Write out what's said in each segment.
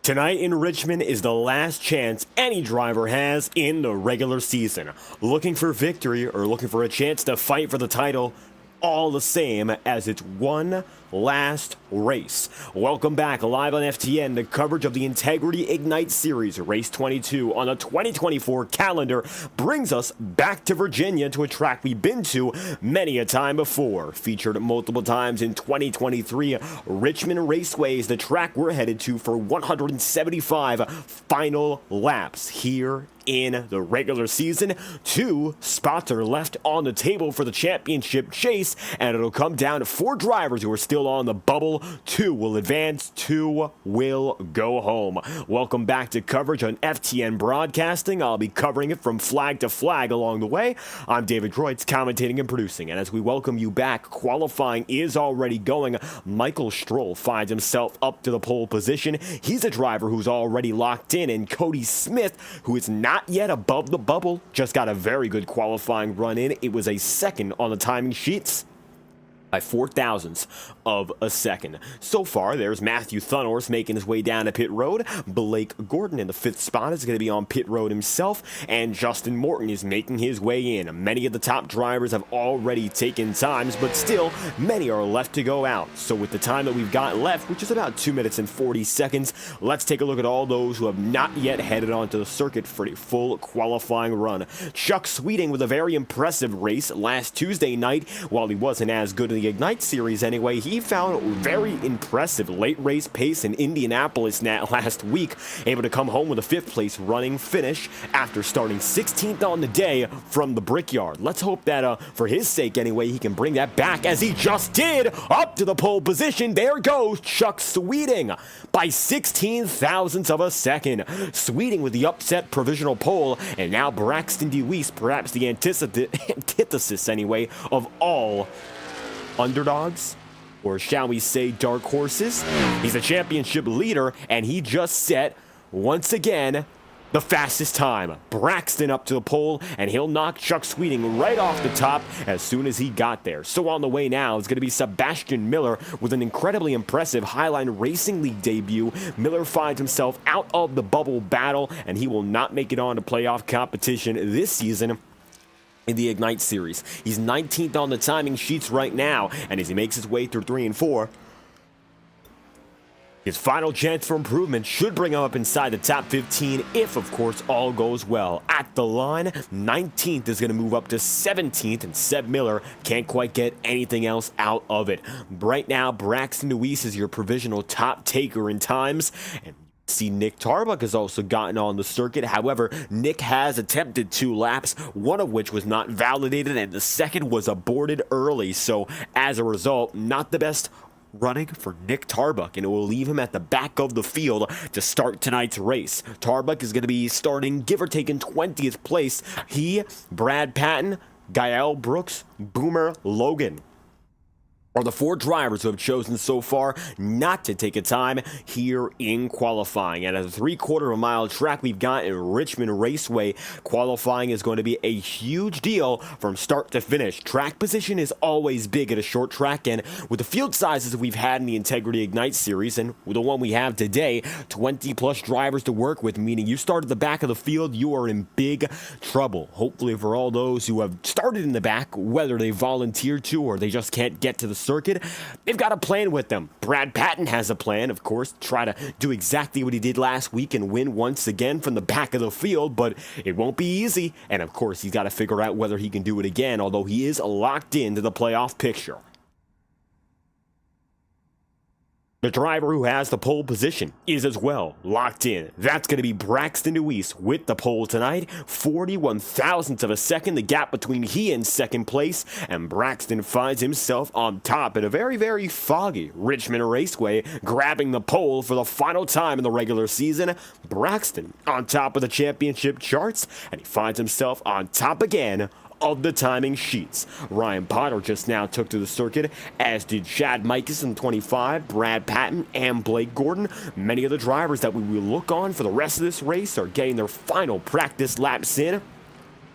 Tonight in Richmond is the last chance any driver has in the regular season. Looking for victory or looking for a chance to fight for the title, all the same as it's one last race. Welcome back live on FTN to coverage of the Integrity Ignite Series. Race 22 on the 2024 calendar brings us back to Virginia to a track we've been to many a time before. Featured multiple times in 2023, Richmond Raceway is the track we're headed to for 175 final laps here in the regular season. 2 spots are left on the table for the championship chase, and it'll come down to 4 drivers who are still on the bubble. 2 will advance, 2 will go home. Welcome back to coverage on FTN Broadcasting. I'll be covering it from flag to flag along the way. I'm David Kreutz, commentating and producing, and as we welcome you back, qualifying is already going. Michael Stroll finds himself up to the pole position. He's a driver who's already locked in, and Cody Smith, who is not yet above the bubble, just got a very good qualifying run in. It was a second on the timing sheets by 0.004 of a second. So far, there's Matthew Thunhorse making his way down to pit road. Blake Gordon in the 5th spot is going to be on pit road himself, and Justin Morton is making his way in. Many of the top drivers have already taken times, but still, many are left to go out. So with the time that we've got left, which is about 2 minutes and 40 seconds, let's take a look at all those who have not yet headed onto the circuit for a full qualifying run. Chuck Sweeting with a very impressive race last Tuesday night. While he wasn't as good in the Ignite Series anyway, he found very impressive late race pace in Indianapolis last week, able to come home with a 5th place running finish after starting 16th on the day from the Brickyard. Let's hope that for his sake anyway, he can bring that back, as he just did, up to the pole position. There goes Chuck Sweeting by 16 thousandths of a second. Sweeting with the upset provisional pole, and now Braxton DeWeese, perhaps the antithesis anyway of all underdogs, or shall we say dark horses. He's a championship leader, and he just set, once again, the fastest time. Braxton up to the pole, and he'll knock Chuck Sweeting right off the top as soon as he got there. So on the way now is going to be Sebastian Miller with an incredibly impressive Highline Racing League debut. Miller finds himself out of the bubble battle, and he will not make it on to playoff competition this season in the Ignite Series. He's 19th on the timing sheets right now, and as he makes his way through 3 and 4, his final chance for improvement should bring him up inside the top 15 if, of course, all goes well. At the line, 19th is going to move up to 17th, and Seb Miller can't quite get anything else out of it. Right now, Braxton DeWeese is your provisional top taker in times, and see, Nick Tarbuck has also gotten on the circuit. However, Nick has attempted 2 laps, one of which was not validated, and the second was aborted early. So, as a result, not the best running for Nick Tarbuck, and it will leave him at the back of the field to start tonight's race. Tarbuck is going to be starting, give or take, in 20th place. He, Brad Patton, Gael Brooks, Boomer Logan are the 4 drivers who have chosen so far not to take a time here in qualifying. And at a 3/4 of a mile track we've got in Richmond Raceway, qualifying is going to be a huge deal from start to finish. Track position is always big at a short track, and with the field sizes we've had in the Integrity Ignite Series, and with the one we have today, 20 plus drivers to work with, meaning you start at the back of the field, you are in big trouble. Hopefully for all those who have started in the back, whether they volunteered to or they just can't get to the circuit, they've got a plan with them. Brad Patton has a plan, of course, try to do exactly what he did last week and win once again from the back of the field, but it won't be easy, and of course he's got to figure out whether he can do it again, although he is locked into the playoff picture. The driver who has the pole position is as well locked in. That's going to be Braxton DeWeese with the pole tonight. 41 thousandths of a second, the gap between he and second place, and Braxton finds himself on top in a very, very foggy Richmond Raceway, grabbing the pole for the final time in the regular season. Braxton on top of the championship charts, and he finds himself on top again of the timing sheets. Ryan Potter just now took to the circuit, as did Chad Mikas in 25, Brad Patton, and Blake Gordon. Many of the drivers that we will look on for the rest of this race are getting their final practice laps in.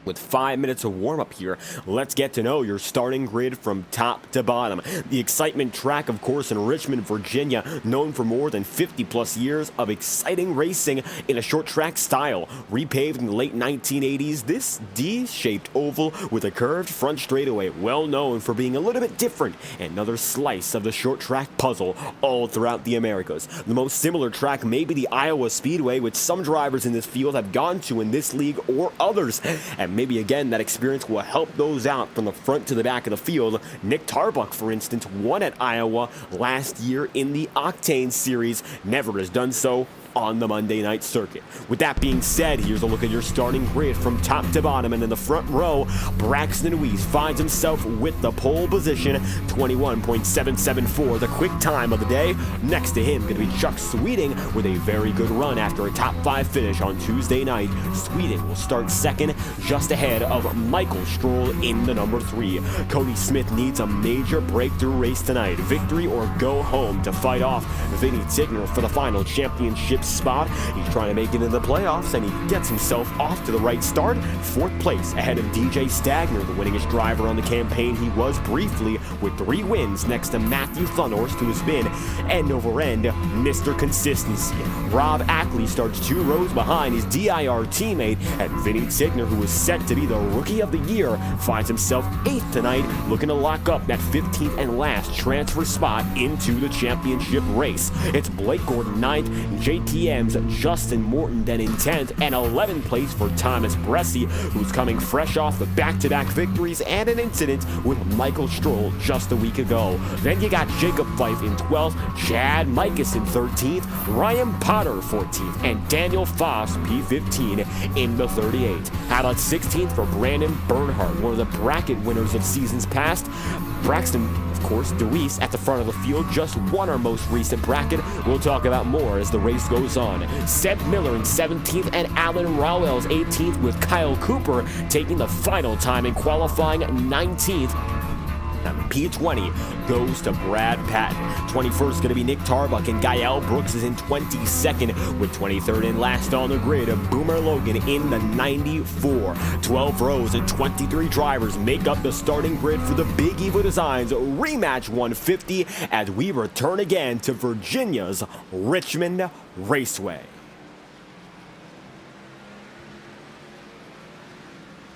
With 5 minutes of warm-up here, let's get to know your starting grid from top to bottom. The excitement track, of course, in Richmond, Virginia, known for more than 50-plus years of exciting racing in a short track style. Repaved in the late 1980s, this D-shaped oval with a curved front straightaway, well known for being a little bit different. Another slice of the short track puzzle all throughout the Americas. The most similar track may be the Iowa Speedway, which some drivers in this field have gone to in this league or others. And maybe again that experience will help those out from the front to the back of the field. Nick Tarbuck, for instance, won at Iowa last year in the Octane Series. Never has done so on the Monday night circuit. With that being said, here's a look at your starting grid from top to bottom, and in the front row, Braxton Weiss finds himself with the pole position, 21.774, the quick time of the day. Next to him, going to be Chuck Sweeting with a very good run after a top 5 finish on Tuesday night. Sweeting will start second, just ahead of Michael Stroll in the number 3. Cody Smith needs a major breakthrough race tonight, victory or go home to fight off Vinny Tigner for the final championship spot. He's trying to make it into the playoffs, and he gets himself off to the right start. 4th place ahead of DJ Stagner, the winningest driver on the campaign. He was briefly with 3 wins next to Matthew Thunhorst, who has been end over end Mr. Consistency. Rob Ackley starts 2 rows behind his DIR teammate, and Vinny Tigner, who was set to be the Rookie of the Year, finds himself 8th tonight, looking to lock up that 15th and last transfer spot into the championship race. It's Blake Gordon 9th, JTM's Justin Morton then in 10th, and 11th place for Thomas Bresci, who's coming fresh off the back-to-back victories and an incident with Michael Stroll just a week ago. Then you got Jacob Fife in 12th, Chad Mikas in 13th, Ryan Potter 14th, and Daniel Foss P15 in the 38th. How about 16th for Brandon Bernhardt, one of the bracket winners of seasons past? Braxton, of course, DeWeese at the front of the field just won our most recent bracket. We'll talk about more as the race goes on. Seb Miller in 17th and Alan Rowell's 18th, with Kyle Cooper taking the final time in qualifying 19th. P20 goes to Brad Patton. 21st going to be Nick Tarbuck, and Gael Brooks is in 22nd, with 23rd and last on the grid of Boomer Logan in the 94. 12 rows and 23 drivers make up the starting grid for the Big Evil Designs Rematch 150 as we return again to Virginia's Richmond Raceway.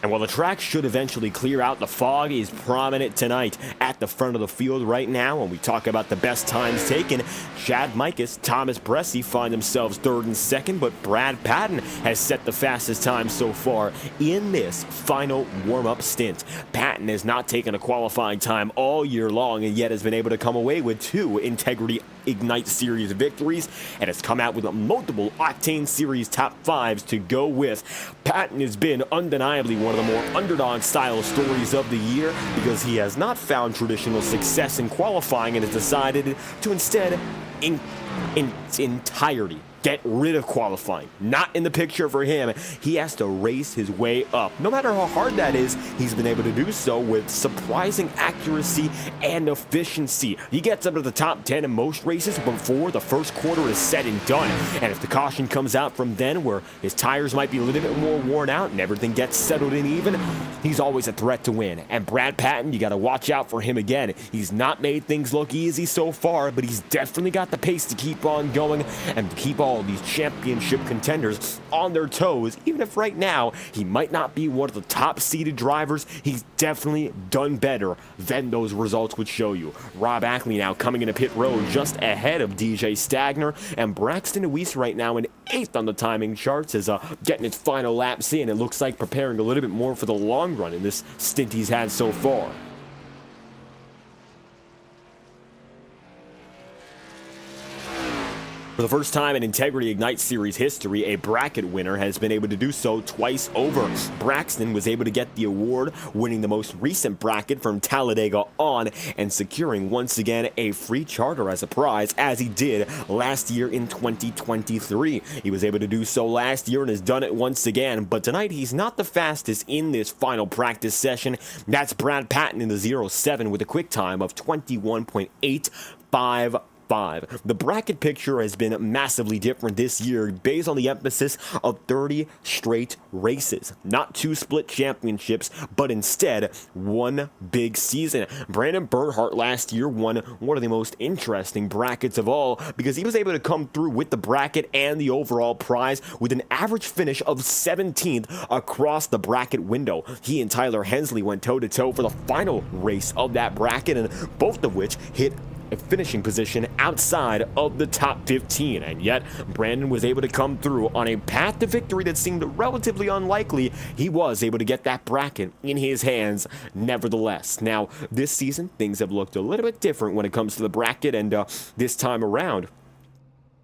And while the track should eventually clear out, the fog is prominent tonight at the front of the field right now. When we talk about the best times taken, Chad Mikas, Thomas Bresci find themselves 3rd and 2nd, but Brad Patton has set the fastest time so far in this final warm-up stint. Patton has not taken a qualifying time all year long, and yet has been able to come away with 2 Integrity Ignite Series victories, and has come out with multiple Octane Series top 5s to go with. Patton has been undeniably one of the more underdog-style stories of the year, because he has not found traditional success in qualifying and has decided to instead, in its entirety, get rid of qualifying. Not in the picture for him. He has to race his way up. No matter how hard that is, he's been able to do so with surprising accuracy and efficiency. He gets up to the top 10 in most races before the first quarter is said and done. And if the caution comes out from then, where his tires might be a little bit more worn out and everything gets settled in even, he's always a threat to win. And Brad Patton, you got to watch out for him again. He's not made things look easy so far, but he's definitely got the pace to keep on going and keep all these championship contenders on their toes. Even if right now he might not be one of the top seeded drivers, he's definitely done better than those results would show you. Rob Ackley now coming into pit road just ahead of DJ Stagner, and Braxton Weiss right now in 8th on the timing charts is getting its final laps in. It looks like preparing a little bit more for the long run in this stint he's had so far. For the first time in Integrity Ignite Series history, a bracket winner has been able to do so twice over. Braxton was able to get the award, winning the most recent bracket from Talladega on, and securing once again a free charter as a prize, as he did last year in 2023. He was able to do so last year and has done it once again, but tonight he's not the fastest in this final practice session. That's Brad Patton in the 07 with a quick time of 21.855. 5. The bracket picture has been massively different this year based on the emphasis of 30 straight races. Not 2 split championships, but instead 1 big season. Brandon Bernhardt last year won one of the most interesting brackets of all because he was able to come through with the bracket and the overall prize with an average finish of 17th across the bracket window. He and Tyler Hensley went toe-to-toe for the final race of that bracket, and both of which hit a finishing position outside of the top 15, and yet Brandon was able to come through on a path to victory that seemed relatively unlikely. He was able to get that bracket in his hands nevertheless. Now, this season, things have looked a little bit different when it comes to the bracket, and this time around,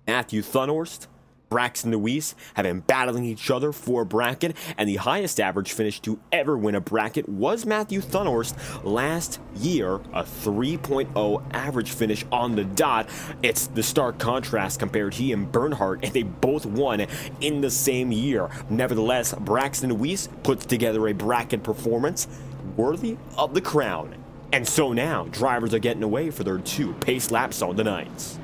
Matthew Thunhorst, Braxton Deweese have been battling each other for a bracket, and the highest average finish to ever win a bracket was Matthew Thunhorst last year, a 3.0 average finish on the dot. It's the stark contrast compared he and Bernhardt, and they both won in the same year. Nevertheless, Braxton Deweese puts together a bracket performance worthy of the crown. And so now, drivers are getting away for their 2 pace laps on the night.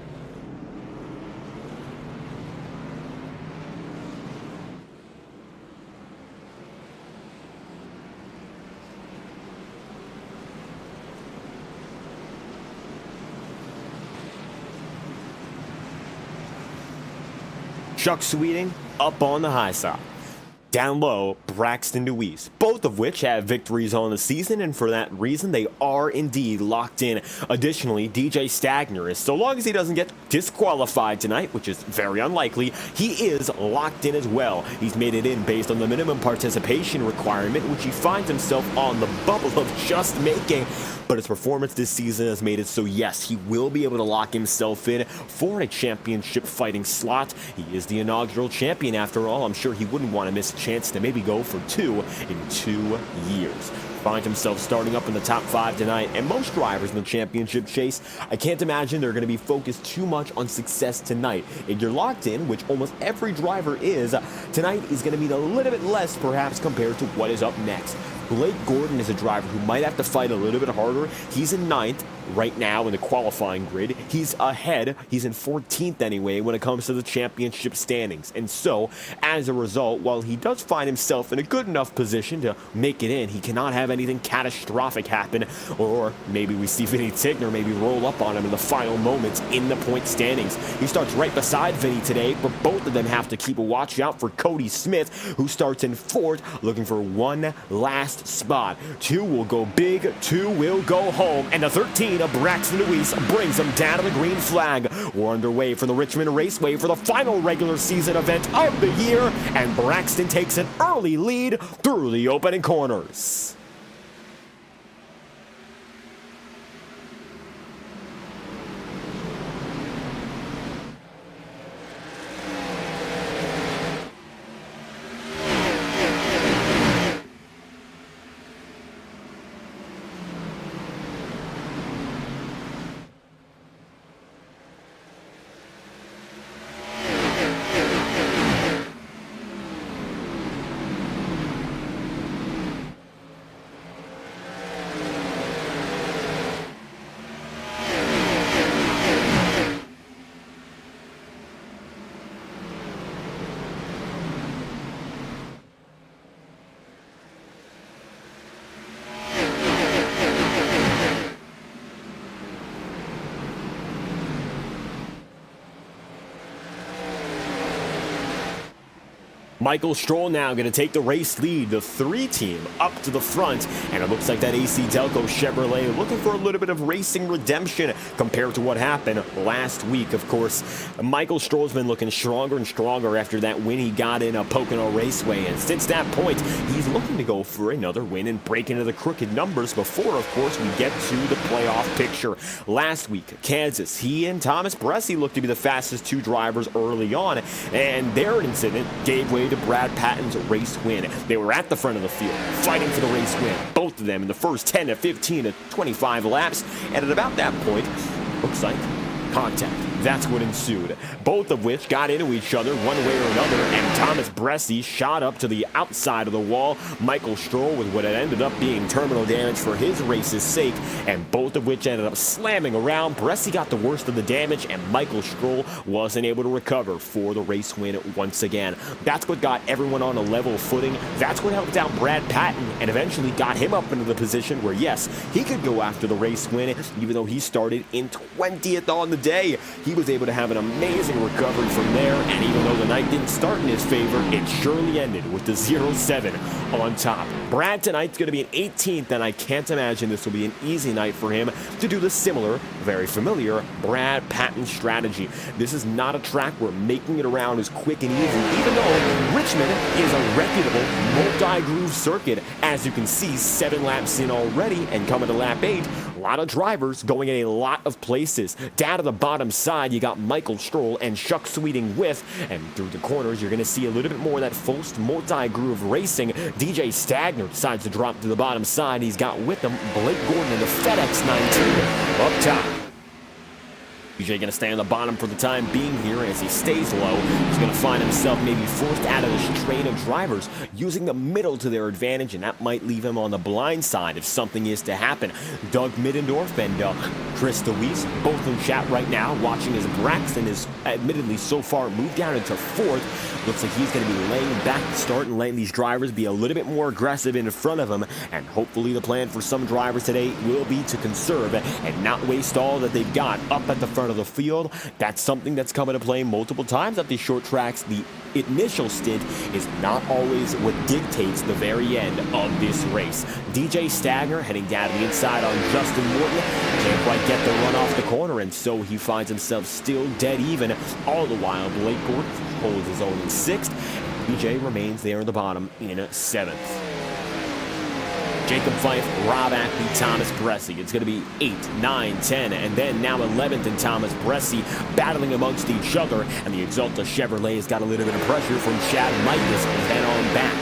Chuck Sweeting up on the high side. Down low, Braxton Deweese, both of which have victories on the season, and for that reason, they are indeed locked in. Additionally, DJ Stagner is, so long as he doesn't get disqualified tonight, which is very unlikely, he is locked in as well. He's made it in based on the minimum participation requirement, which he finds himself on the bubble of just making. But his performance this season has made it so, yes, he will be able to lock himself in for a championship fighting slot. He is the inaugural champion after all. I'm sure he wouldn't want to miss a chance to maybe go for 2 in 2 years. Finds himself starting up in the top 5 tonight, and most drivers in the championship chase, I can't imagine they're going to be focused too much on success tonight. If you're locked in, which almost every driver is, tonight is going to mean a little bit less perhaps compared to what is up next. Blake Gordon is a driver who might have to fight a little bit harder. He's in 9th right now in the qualifying grid. He's ahead. He's in 14th anyway when it comes to the championship standings. And so, as a result, while he does find himself in a good enough position to make it in, he cannot have anything catastrophic happen, or maybe we see Vinny Tigner maybe roll up on him in the final moments in the point standings. He starts right beside Vinny today, but both of them have to keep a watch out for Cody Smith, who starts in 4th, looking for one last spot. 2 will go big, 2 will go home, and the 13 of Braxton Deweese brings them down to the green flag. We're underway for the Richmond Raceway for the final regular season event of the year, and Braxton takes an early lead through the opening corners. Michael Stroll now going to take the race lead, the 3 team up to the front, and it looks like that AC Delco Chevrolet looking for a little bit of racing redemption compared to what happened last week. Of course, Michael Stroll's been looking stronger and stronger after that win he got in Pocono Raceway, and since that point, he's looking to go for another win and break into the crooked numbers before, of course, we get to the playoff picture. Last week, Kansas, he and Thomas Bresci looked to be the fastest 2 drivers early on, and their incident gave way to Brad Patton's race win. They were at the front of the field, fighting for the race win, both of them in the first 10 to 15 to 25 laps, and at about that point, looks like contact. that's what ensued, both of which got into each other one way or another, and Thomas Bressi shot up to the outside of the wall, Michael Stroll with what had ended up being terminal damage for his race's sake, and both of which ended up slamming around. Bressi got the worst of the damage, and Michael Stroll wasn't able to recover for the race win once again. That's what got everyone on a level footing. That's what helped out Brad Patton and eventually got him up into the position where, yes, he could go after the race win, even though he started in 20th on the day. He was able to have an amazing recovery from there, and even though the night didn't start in his favor, it surely ended with the 0-7 on top. Brad tonight's going to be in 18th, and I can't imagine this will be an easy night for him to do the similar, very familiar Brad Patton strategy. This is not a track where making it around is quick and easy, even though Richmond is a reputable multi-groove circuit. As you can see, 7 laps in already, and coming to lap 8, a lot of drivers going in a lot of places. Down to the bottom side, you got Michael Stroll and Chuck Sweeting with, and through the corners, you're going to see a little bit more of that Fost multi-groove racing. DJ Stagner decides to drop to the bottom side. He's got with him Blake Gordon and the FedEx 19 up top. DJ going to stay on the bottom for the time being here. As he stays low, he's going to find himself maybe forced out of this train of drivers using the middle to their advantage, and that might leave him on the blind side if something is to happen. Doug Middendorf and Chris DeWeese both in chat right now, watching as Braxton is admittedly so far moved down into 4th. Looks like he's going to be laying back to start and letting these drivers be a little bit more aggressive in front of him, and hopefully the plan for some drivers today will be to conserve and not waste all that they've got up at the front of the field. That's something that's come into play multiple times at these short tracks. The initial stint is not always what dictates the very end of this race. DJ Stagner heading down to the inside on Justin Morton. Can't quite get the run off the corner, and so he finds himself still dead even. All the while, Blake Gordon holds his own in 6th. DJ remains there in the bottom in 7th. Jacob Fife, Rob Ackley, Thomas Bressi. It's going to be 8, 9, 10, and then now 11th and Thomas Bressi battling amongst each other. And the Exalta Chevrolet has got a little bit of pressure from Chad Michaels and then on back.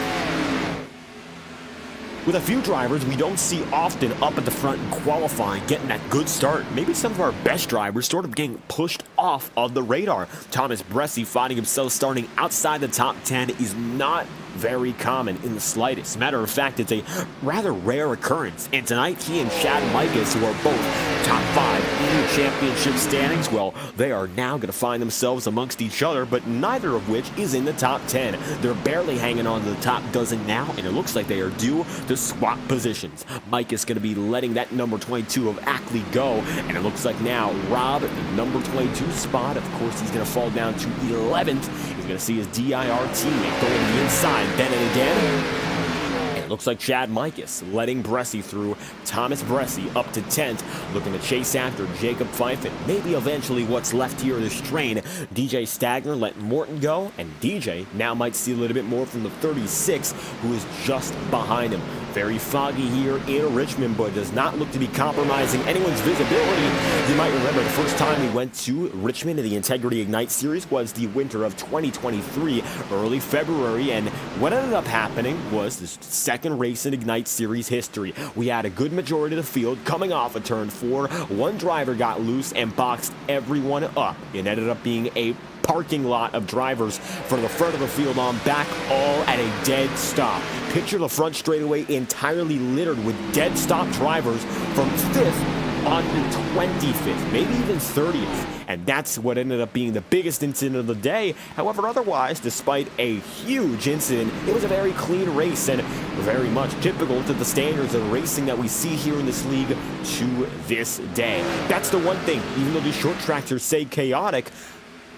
With a few drivers we don't see often up at the front in qualifying, getting that good start. Maybe some of our best drivers sort of getting pushed off of the radar. Thomas Bressi finding himself starting outside the top 10 is not very common in the slightest. Matter of fact, it's a rather rare occurrence. And tonight, he and Chad Michaels, who are both top 5 in the championship standings, well, they are now going to find themselves amongst each other, but neither of which is in the top 10. They're barely hanging on to the top dozen now, and it looks like they are due to swap positions. Mike is going to be letting that number 22 of Ackley go, and it looks like now Rob, the number 22 spot, of course, he's going to fall down to 11th. He's going to see his DIR teammate go to the inside. Then and again, it looks like Chad Michaels letting Bressi through. Thomas Bressi up to 10th, looking to chase after Jacob Fife and maybe eventually what's left here of this train. DJ Stagner letting Morton go, and DJ now might see a little bit more from the 36, who is just behind him. Very foggy here in Richmond, but does not look to be compromising anyone's visibility. You might remember the first time we went to Richmond in the Integrity Ignite Series was the winter of 2023, early February, and what ended up happening was this second race in Ignite Series history. We had a good majority of the field coming off of turn 4. One driver got loose and boxed everyone up. It ended up being a parking lot of drivers from the front of the field on back, all at a dead stop. Picture the front straightaway entirely littered with dead stop drivers from 5th on to 25th, maybe even 30th. And that's what ended up being the biggest incident of the day. However, otherwise, despite a huge incident, it was a very clean race and very much typical to the standards of racing that we see here in this league to this day. That's the one thing, even though these short tracks are, say, chaotic,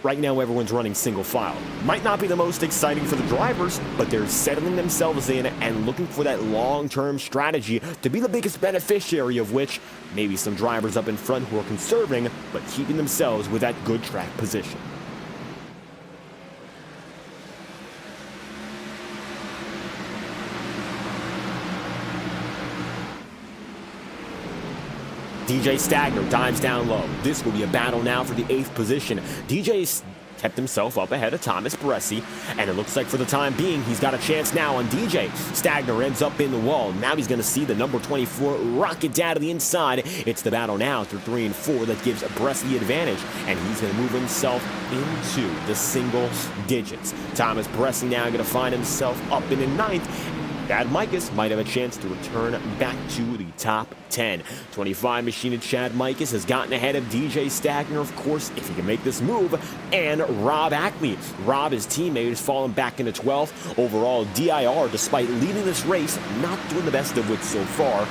right now everyone's running single file. Might not be the most exciting for the drivers, but they're settling themselves in and looking for that long-term strategy to be the biggest beneficiary of which maybe some drivers up in front who are conserving, but keeping themselves with that good track position. DJ Stagner dives down low. This will be a battle now for the 8th position. DJ kept himself up ahead of Thomas Bresci, and it looks like for the time being, he's got a chance now on DJ. Stagner ends up in the wall. Now he's going to see the number 24 rocket down to the inside. It's the battle now through 3 and 4 that gives Bresci the advantage, and he's going to move himself into the single digits. Thomas Bresci now going to find himself up in the 9th. Chad Mikus might have a chance to return back to the top 10. 25 Machine Chad Mikus has gotten ahead of DJ Stagner, of course, if he can make this move, and Rob Ackley. Rob, his teammate, has fallen back into 12th. Overall, DIR, despite leading this race, not doing the best of it so far.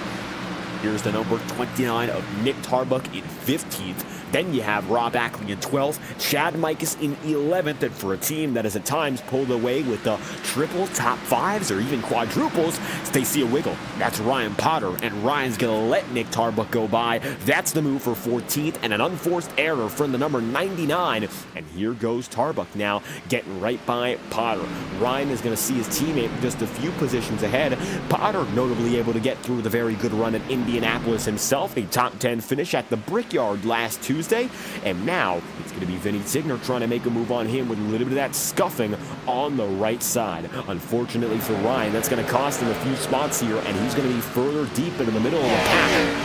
Here's the number 29 of Nick Tarbuck in 15th. Then you have Rob Ackley in 12th, Chad Mikus in 11th, and for a team that has at times pulled away with the triple top 5s or even quadruples, they see a wiggle. That's Ryan Potter, and Ryan's going to let Nick Tarbuck go by. That's the move for 14th, and an unforced error from the number 99. And here goes Tarbuck now, getting right by Potter. Ryan is going to see his teammate just a few positions ahead. Potter notably able to get through the very good run at Indianapolis himself, a top 10 finish at the Brickyard last Tuesday, and now it's going to be Vinny Tigner trying to make a move on him with a little bit of that scuffing on the right side. Unfortunately for Ryan, that's going to cost him a few spots here, and he's going to be further deep into the middle of the pack.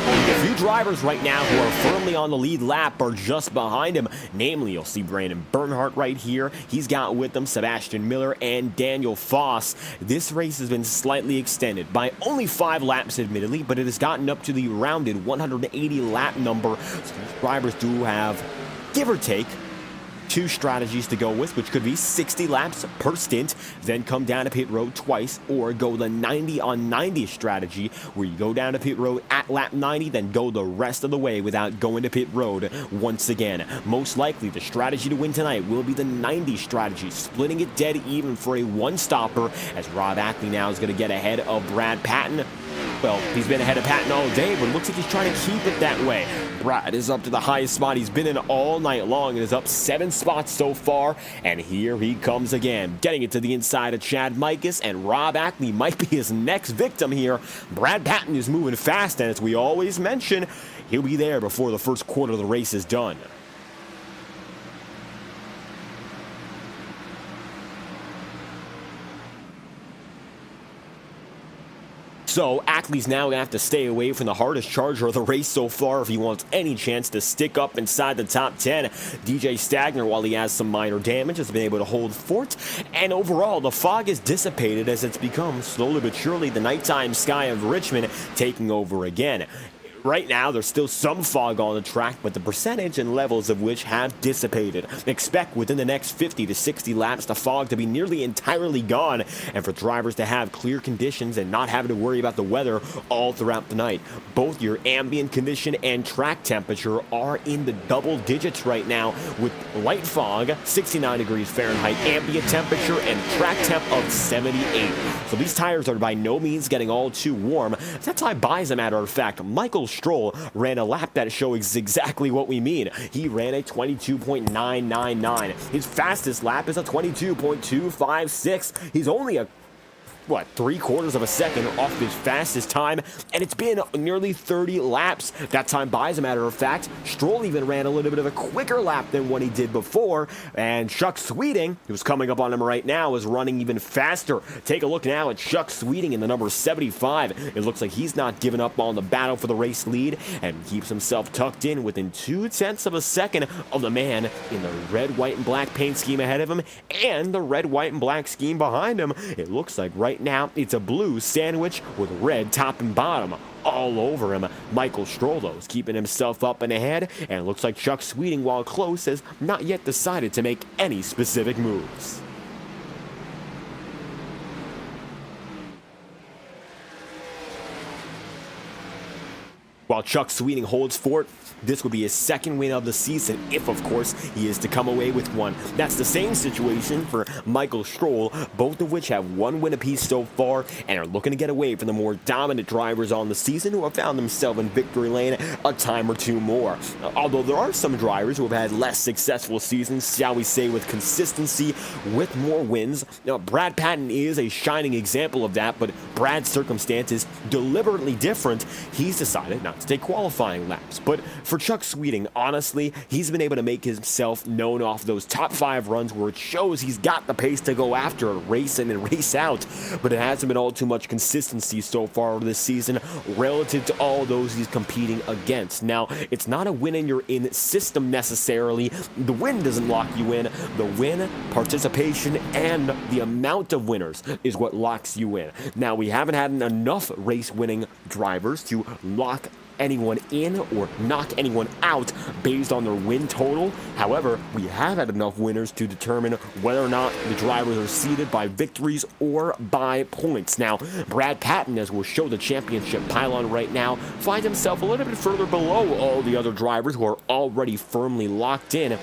A few drivers right now who are firmly on the lead lap are just behind him. Namely, you'll see Brandon Bernhardt right here. He's got with them Sebastian Miller and Daniel Foss. This race has been slightly extended by only 5 laps, admittedly, but it has gotten up to the rounded 180 lap number. So these drivers do have, give or take, 2 strategies to go with, which could be 60 laps per stint, then come down to pit road twice, or go the 90 on 90 strategy, where you go down to pit road at lap 90, then go the rest of the way without going to pit road once again. Most likely, the strategy to win tonight will be the 90 strategy, splitting it dead even for a one-stopper, as Rob Ackley now is going to get ahead of Brad Patton. Well, he's been ahead of Patton all day, but it looks like he's trying to keep it that way. Brad is up to the highest spot he's been in all night long and is up 7 spots so far. And here he comes again, getting it to the inside of Chad Mikus, and Rob Ackley might be his next victim here. Brad Patton is moving fast, and as we always mention, he'll be there before the first quarter of the race is done. So Ackley's now going to have to stay away from the hardest charger of the race so far if he wants any chance to stick up inside the top 10. DJ Stagner, while he has some minor damage, has been able to hold fort. And overall, the fog is dissipated as it's become, slowly but surely, the nighttime sky of Richmond taking over again. Right now, there's still some fog on the track, but the percentage and levels of which have dissipated. Expect within the next 50 to 60 laps the fog to be nearly entirely gone, and for drivers to have clear conditions and not having to worry about the weather all throughout the night. Both your ambient condition and track temperature are in the double digits right now, with light fog, 69 degrees Fahrenheit ambient temperature, and track temp of 78. So these tires are by no means getting all too warm. That's how I buy, as a matter of fact. Michael Stroll ran a lap that shows exactly what we mean. He ran a 22.999. His fastest lap is a 22.256. He's only a 3/4 of a second off his fastest time, and it's been nearly 30 laps. That time by, as a matter of fact, Stroll even ran a little bit of a quicker lap than what he did before, and Chuck Sweeting, who's coming up on him right now, is running even faster. Take a look now at Chuck Sweeting in the number 75. It looks like he's not giving up on the battle for the race lead, and keeps himself tucked in within 0.2 of a second of the man in the red, white, and black paint scheme ahead of him, and the red, white, and black scheme behind him. It looks like right now it's a blue sandwich with red top and bottom all over him. Michael Stroll, though, is keeping himself up and ahead, and it looks like Chuck Sweeting, while close, has not yet decided to make any specific moves. While Chuck Sweeting holds fort, this would be his second win of the season, if, of course, he is to come away with one. That's the same situation for Michael Stroll, both of which have 1 win apiece so far and are looking to get away from the more dominant drivers on the season who have found themselves in victory lane a time or two more. Although there are some drivers who have had less successful seasons, shall we say, with consistency, with more wins. Now, Brad Patton is a shining example of that, but Brad's circumstance is deliberately different. He's decided not laps, take qualifying laps. But for Chuck Sweeting, honestly, he's been able to make himself known off those top 5 runs where it shows he's got the pace to go after it, race in and race out. But it hasn't been all too much consistency so far this season relative to all those he's competing against. Now, it's not a win in your in system necessarily. The win doesn't lock you in. The win, participation, and the amount of winners is what locks you in. Now, we haven't had enough race-winning drivers to lock anyone in or knock anyone out based on their win total. However, we have had enough winners to determine whether or not the drivers are seeded by victories or by points. Now, Brad Patton, as we'll show the championship pylon right now, finds himself a little bit further below all the other drivers who are already firmly locked in.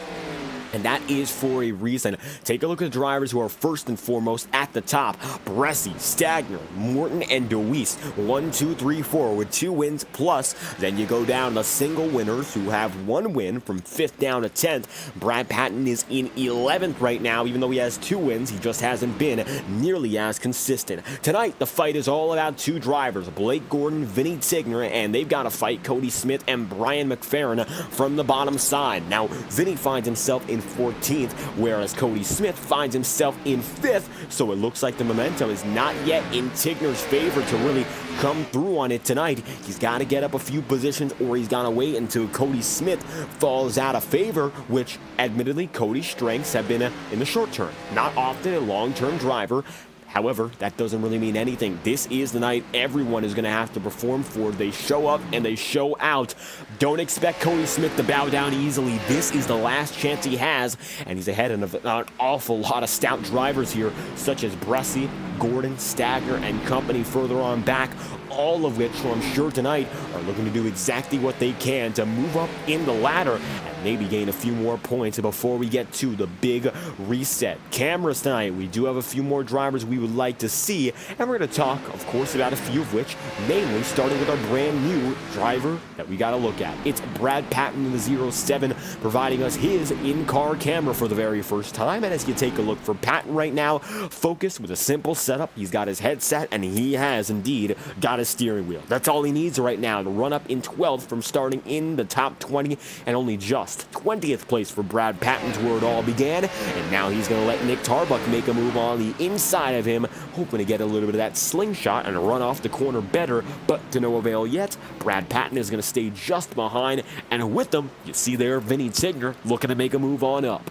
And that is for a reason. Take a look at the drivers who are first and foremost at the top. Bressie, Stagner, Morton, and DeWeese. 1, 2, 3, 4 with 2 wins plus. Then you go down to single winners who have 1 win from 5th down to 10th. Brad Patton is in 11th right now. Even though he has 2 wins, he just hasn't been nearly as consistent. Tonight, the fight is all about 2 drivers, Blake Gordon, Vinny Tigner, and they've got to fight Cody Smith and Brian McFerrin from the bottom side. Now, Vinny finds himself in 14th, whereas Cody Smith finds himself in 5th, so it looks like the momentum is not yet in Tigner's favor to really come through on it tonight. He's got to get up a few positions, or he's got to wait until Cody Smith falls out of favor, which admittedly Cody's strengths have been in the short term, not often a long-term driver. However, that doesn't really mean anything. This is the night everyone is going to have to perform for. They show up and they show out. Don't expect Cody Smith to bow down easily. This is the last chance he has, and he's ahead of an awful lot of stout drivers here, such as Bressie, Gordon, Stagner, and company further on back, all of which, I'm sure tonight, are looking to do exactly what they can to move up in the ladder and maybe gain a few more points before we get to the big reset. Cameras tonight, we do have a few more drivers we would like to see, and we're going to talk, of course, about a few of which, namely starting with our brand new driver that we got to look at. It's Brad Patton in the 07, providing us his in-car camera for the very first time. And as you take a look for Patton right now, focused with a simple setup. He's got his headset, and he has indeed got his steering wheel. That's all he needs right now to run up in 12th from starting in the top 20, and only just 20th place for Brad Patton's where it all began. And now he's going to let Nick Tarbuck make a move on the inside of him, hoping to get a little bit of that slingshot and run off the corner better, but to no avail yet. Brad Patton is going to stay just behind, and with them, you see there Vinny Tigner looking to make a move on up.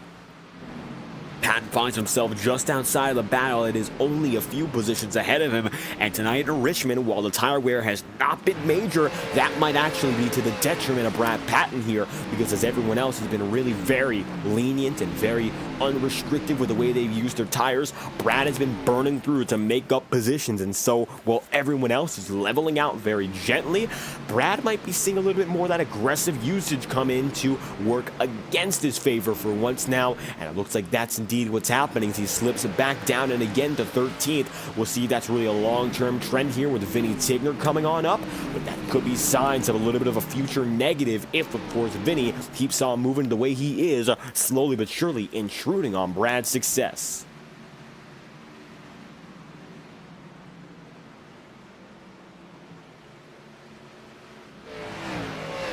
Patton finds himself just outside of the battle. It is only a few positions ahead of him. And tonight in Richmond, while the tire wear has not been major, that might actually be to the detriment of Brad Patton here, because as everyone else has been really very lenient and very unrestricted with the way they've used their tires, Brad has been burning through to make up positions. And so while everyone else is leveling out very gently, Brad might be seeing a little bit more of that aggressive usage come in to work against his favor for once now. And it looks like that's indeed what's happening as he slips it back down and again to 13th. We'll see that's really a long-term trend here with Vinny Tigner coming on up, but that could be signs of a little bit of a future negative if, of course, Vinny keeps on moving the way he is, slowly but surely intruding on Brad's success.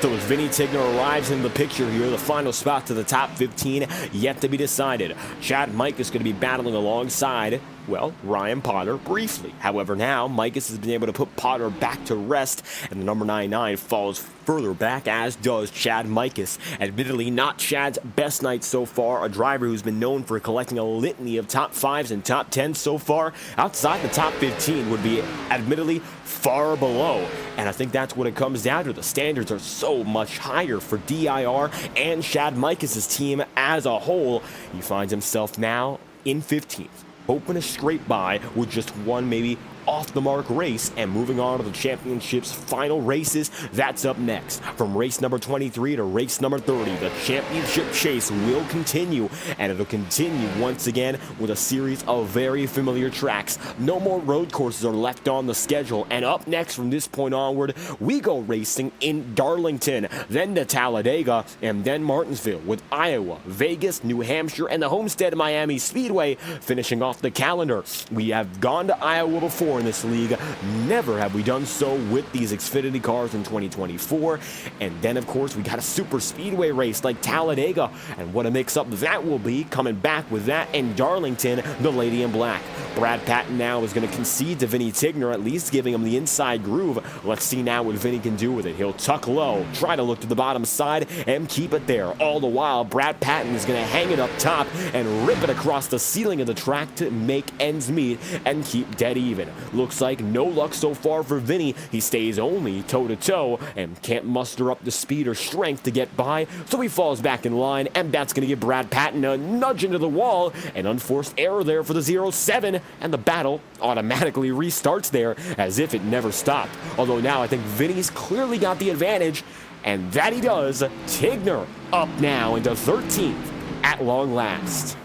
So as Vinny Tigner arrives in the picture here, the final spot to the top 15 yet to be decided. Chad Mike is going to be battling alongside, well, Ryan Potter briefly. However, now Mikus has been able to put Potter back to rest, and the number 99 falls further back, as does Chad Mikus. Admittedly, not Chad's best night so far, a driver who's been known for collecting a litany of top 5s and top 10s so far. Outside the top 15 would be admittedly far below, and I think that's what it comes down to. The standards are so much higher for DIR and Chad Mikus' team as a whole. He finds himself now in 15th, hoping to scrape by with just one maybe off-the-mark race, and moving on to the championship's final races. That's up next. From race number 23 to race number 30, the championship chase will continue, and it'll continue once again with a series of very familiar tracks. No more road courses are left on the schedule, and up next from this point onward, we go racing in Darlington, then to Talladega, and then Martinsville, with Iowa, Vegas, New Hampshire, and the Homestead Miami Speedway finishing off the calendar. We have gone to Iowa before, in this league. Never have we done so with these Xfinity cars in 2024. And then, of course, we got a super speedway race like Talladega. And what a mix-up that will be, coming back with that and Darlington, the lady in black. Brad Patton now is going to concede to Vinny Tigner, at least giving him the inside groove. Let's see now what Vinny can do with it. He'll tuck low, try to look to the bottom side, and keep it there. All the while, Brad Patton is going to hang it up top and rip it across the ceiling of the track to make ends meet and keep dead even. Looks like no luck so far for Vinny. He stays only toe-to-toe and can't muster up the speed or strength to get by, so he falls back in line, and that's going to give Brad Patton a nudge into the wall. An unforced error there for the 0-7, and the battle automatically restarts there as if it never stopped. Although now I think Vinny's clearly got the advantage, and that he does. Tigner up now into 13th at long last.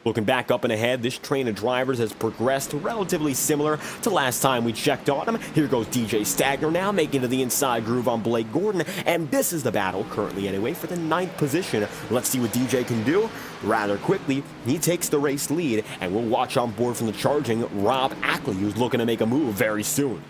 Looking back up and ahead, this train of drivers has progressed relatively similar to last time we checked on him. Here goes DJ Stagner now, making to the inside groove on Blake Gordon, and this is the battle, currently anyway, for the 9th position. Let's see what DJ can do. Rather quickly, he takes the race lead, and we'll watch on board from the charging Rob Ackley, who's looking to make a move very soon.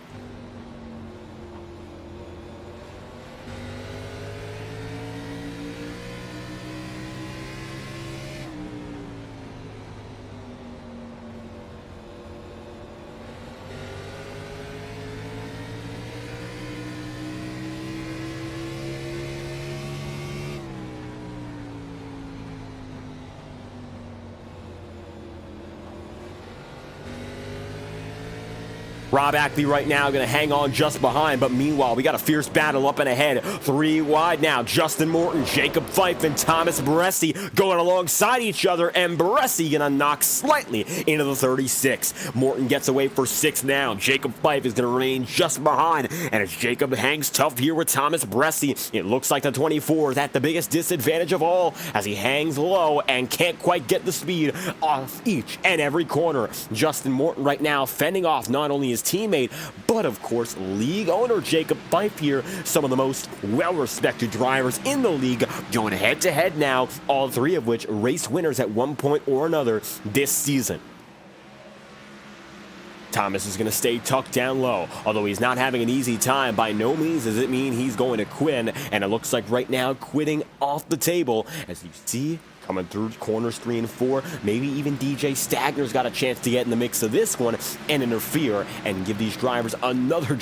Rob Ackley right now going to hang on just behind, but meanwhile, we got a fierce battle up and ahead. 3 wide now. Justin Morton, Jacob Fife, and Thomas Bressi going alongside each other, and Bressi going to knock slightly into the 36. Morton gets away for 6 now. Jacob Fife is going to remain just behind, and as Jacob hangs tough here with Thomas Bressi, it looks like the 24 is at the biggest disadvantage of all as he hangs low and can't quite get the speed off each and every corner. Justin Morton right now fending off not only his teammate, but of course league owner Jacob Fife here, some of the most well-respected drivers in the league, going head-to-head now, all 3 of which race winners at one point or another this season. Thomas is going to stay tucked down low. Although he's not having an easy time, by no means does it mean he's going to quit, and it looks like right now quitting off the table, as you see coming through corners 3 and 4. Maybe even DJ Stagner's got a chance to get in the mix of this one and interfere and give these drivers another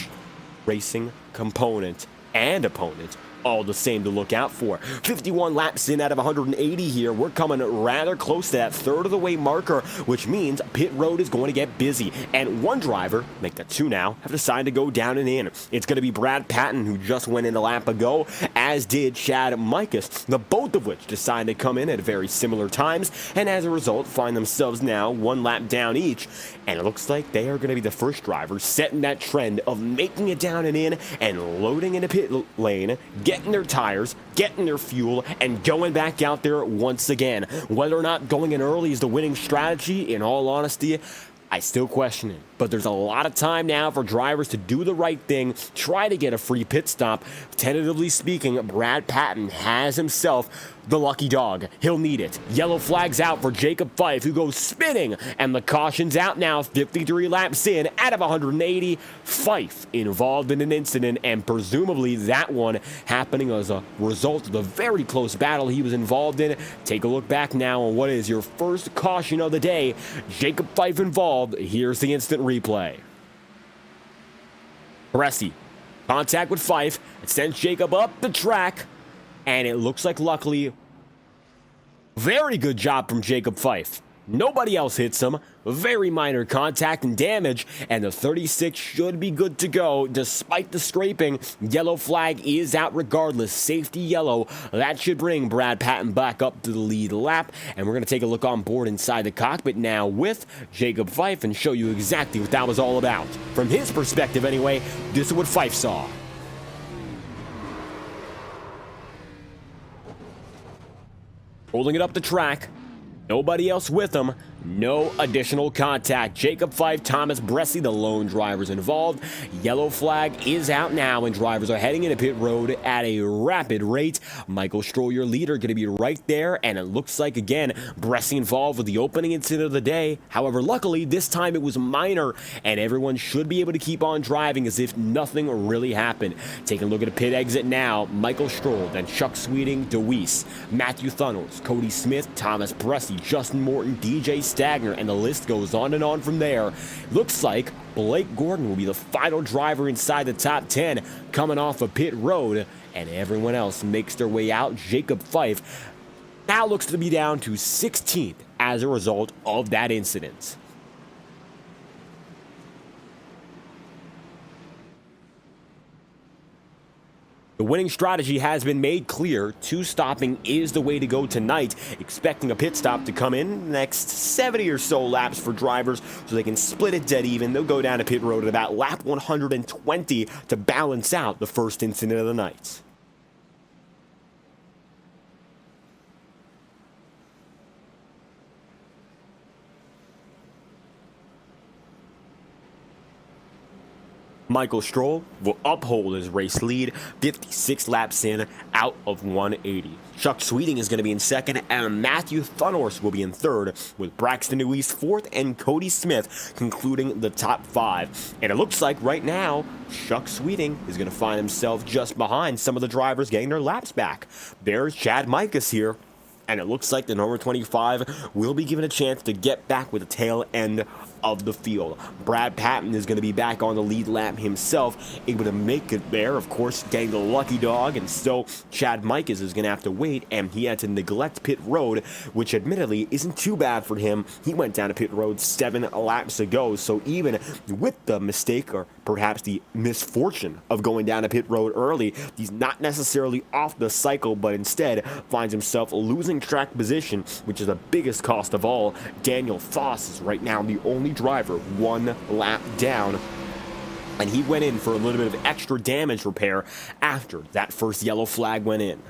racing component and opponent all the same to look out for. 51 laps in out of 180 here. We're coming rather close to that third of the way marker, which means pit road is going to get busy. And one driver, make that 2 now, have decided to go down and in. It's going to be Brad Patton, who just went in a lap ago, as did Chad Mikas, the both of which decided to come in at very similar times, and as a result find themselves now 1 lap down each. And it looks like they are going to be the first drivers setting that trend of making it down and in and loading in a pit lane, getting their tires, getting their fuel, and going back out there once again. Whether or not going in early is the winning strategy, in all honesty, I still question it. But there's a lot of time now for drivers to do the right thing, try to get a free pit stop. Tentatively speaking, Brad Patton has himself the lucky dog. He'll need it. Yellow flags out for Jacob Fife, who goes spinning, and the caution's out now. 53 laps in out of 180. Fife involved in an incident, and presumably that one happening as a result of the very close battle he was involved in. Take a look back now on what is your first caution of the day. Jacob Fife involved. Here's the instant replay. Bressi, contact with Fife. It sends Jacob up the track. And it looks like, luckily, very good job from Jacob Fife. Nobody else hits him. Very minor contact and damage, and the 36 should be good to go despite the scraping. Yellow flag is out regardless. Safety yellow. That should bring Brad Patton back up to the lead lap, and we're going to take a look on board inside the cockpit now with Jacob Fife and show you exactly what that was all about. From his perspective anyway, this is what Fife saw. Rolling it up the track. Nobody else with him. No additional contact. Jacob Fife, Thomas Bressi, the lone drivers involved. Yellow flag is out now, and drivers are heading into pit road at a rapid rate. Michael Stroll, your leader, going to be right there, and it looks like, again, Bressi involved with the opening incident of the day. However, luckily, this time it was minor, and everyone should be able to keep on driving as if nothing really happened. Taking a look at a pit exit now. Michael Stroll, then Chuck Sweeting, DeWeese, Matthew Thunnels, Cody Smith, Thomas Bressi, Justin Morton, DJ Stagner, and the list goes on and on from there. Looks like Blake Gordon will be the final driver inside the top 10 coming off of pit road, and everyone else makes their way out. Jacob Fife now looks to be down to 16th as a result of that incident. The winning strategy has been made clear. Two stopping is the way to go tonight, expecting a pit stop to come in next 70 or so laps for drivers so they can split it dead even. They'll go down to pit road at about lap 120 to balance out the first incident of the night. Michael Stroll will uphold his race lead, 56 laps in, out of 180. Chuck Sweeting is going to be in second, and Matthew Thunnors will be in third, with Braxton Deweese fourth and Cody Smith concluding the top 5. And it looks like right now, Chuck Sweeting is going to find himself just behind some of the drivers getting their laps back. There's Chad Mikas here, and it looks like the number 25 will be given a chance to get back with the tail end of the field. Brad Patton is going to be back on the lead lap himself, able to make it there, of course, getting the lucky dog, and so Chad Mikas is going to have to wait, and he had to neglect pit road, which admittedly isn't too bad for him. He went down to pit road 7 laps ago, so even with the mistake, or perhaps the misfortune of going down to pit road early, he's not necessarily off the cycle, but instead finds himself losing track position, which is the biggest cost of all. Daniel Foss is right now the only driver 1 lap down, and he went in for a little bit of extra damage repair after that first yellow flag went in.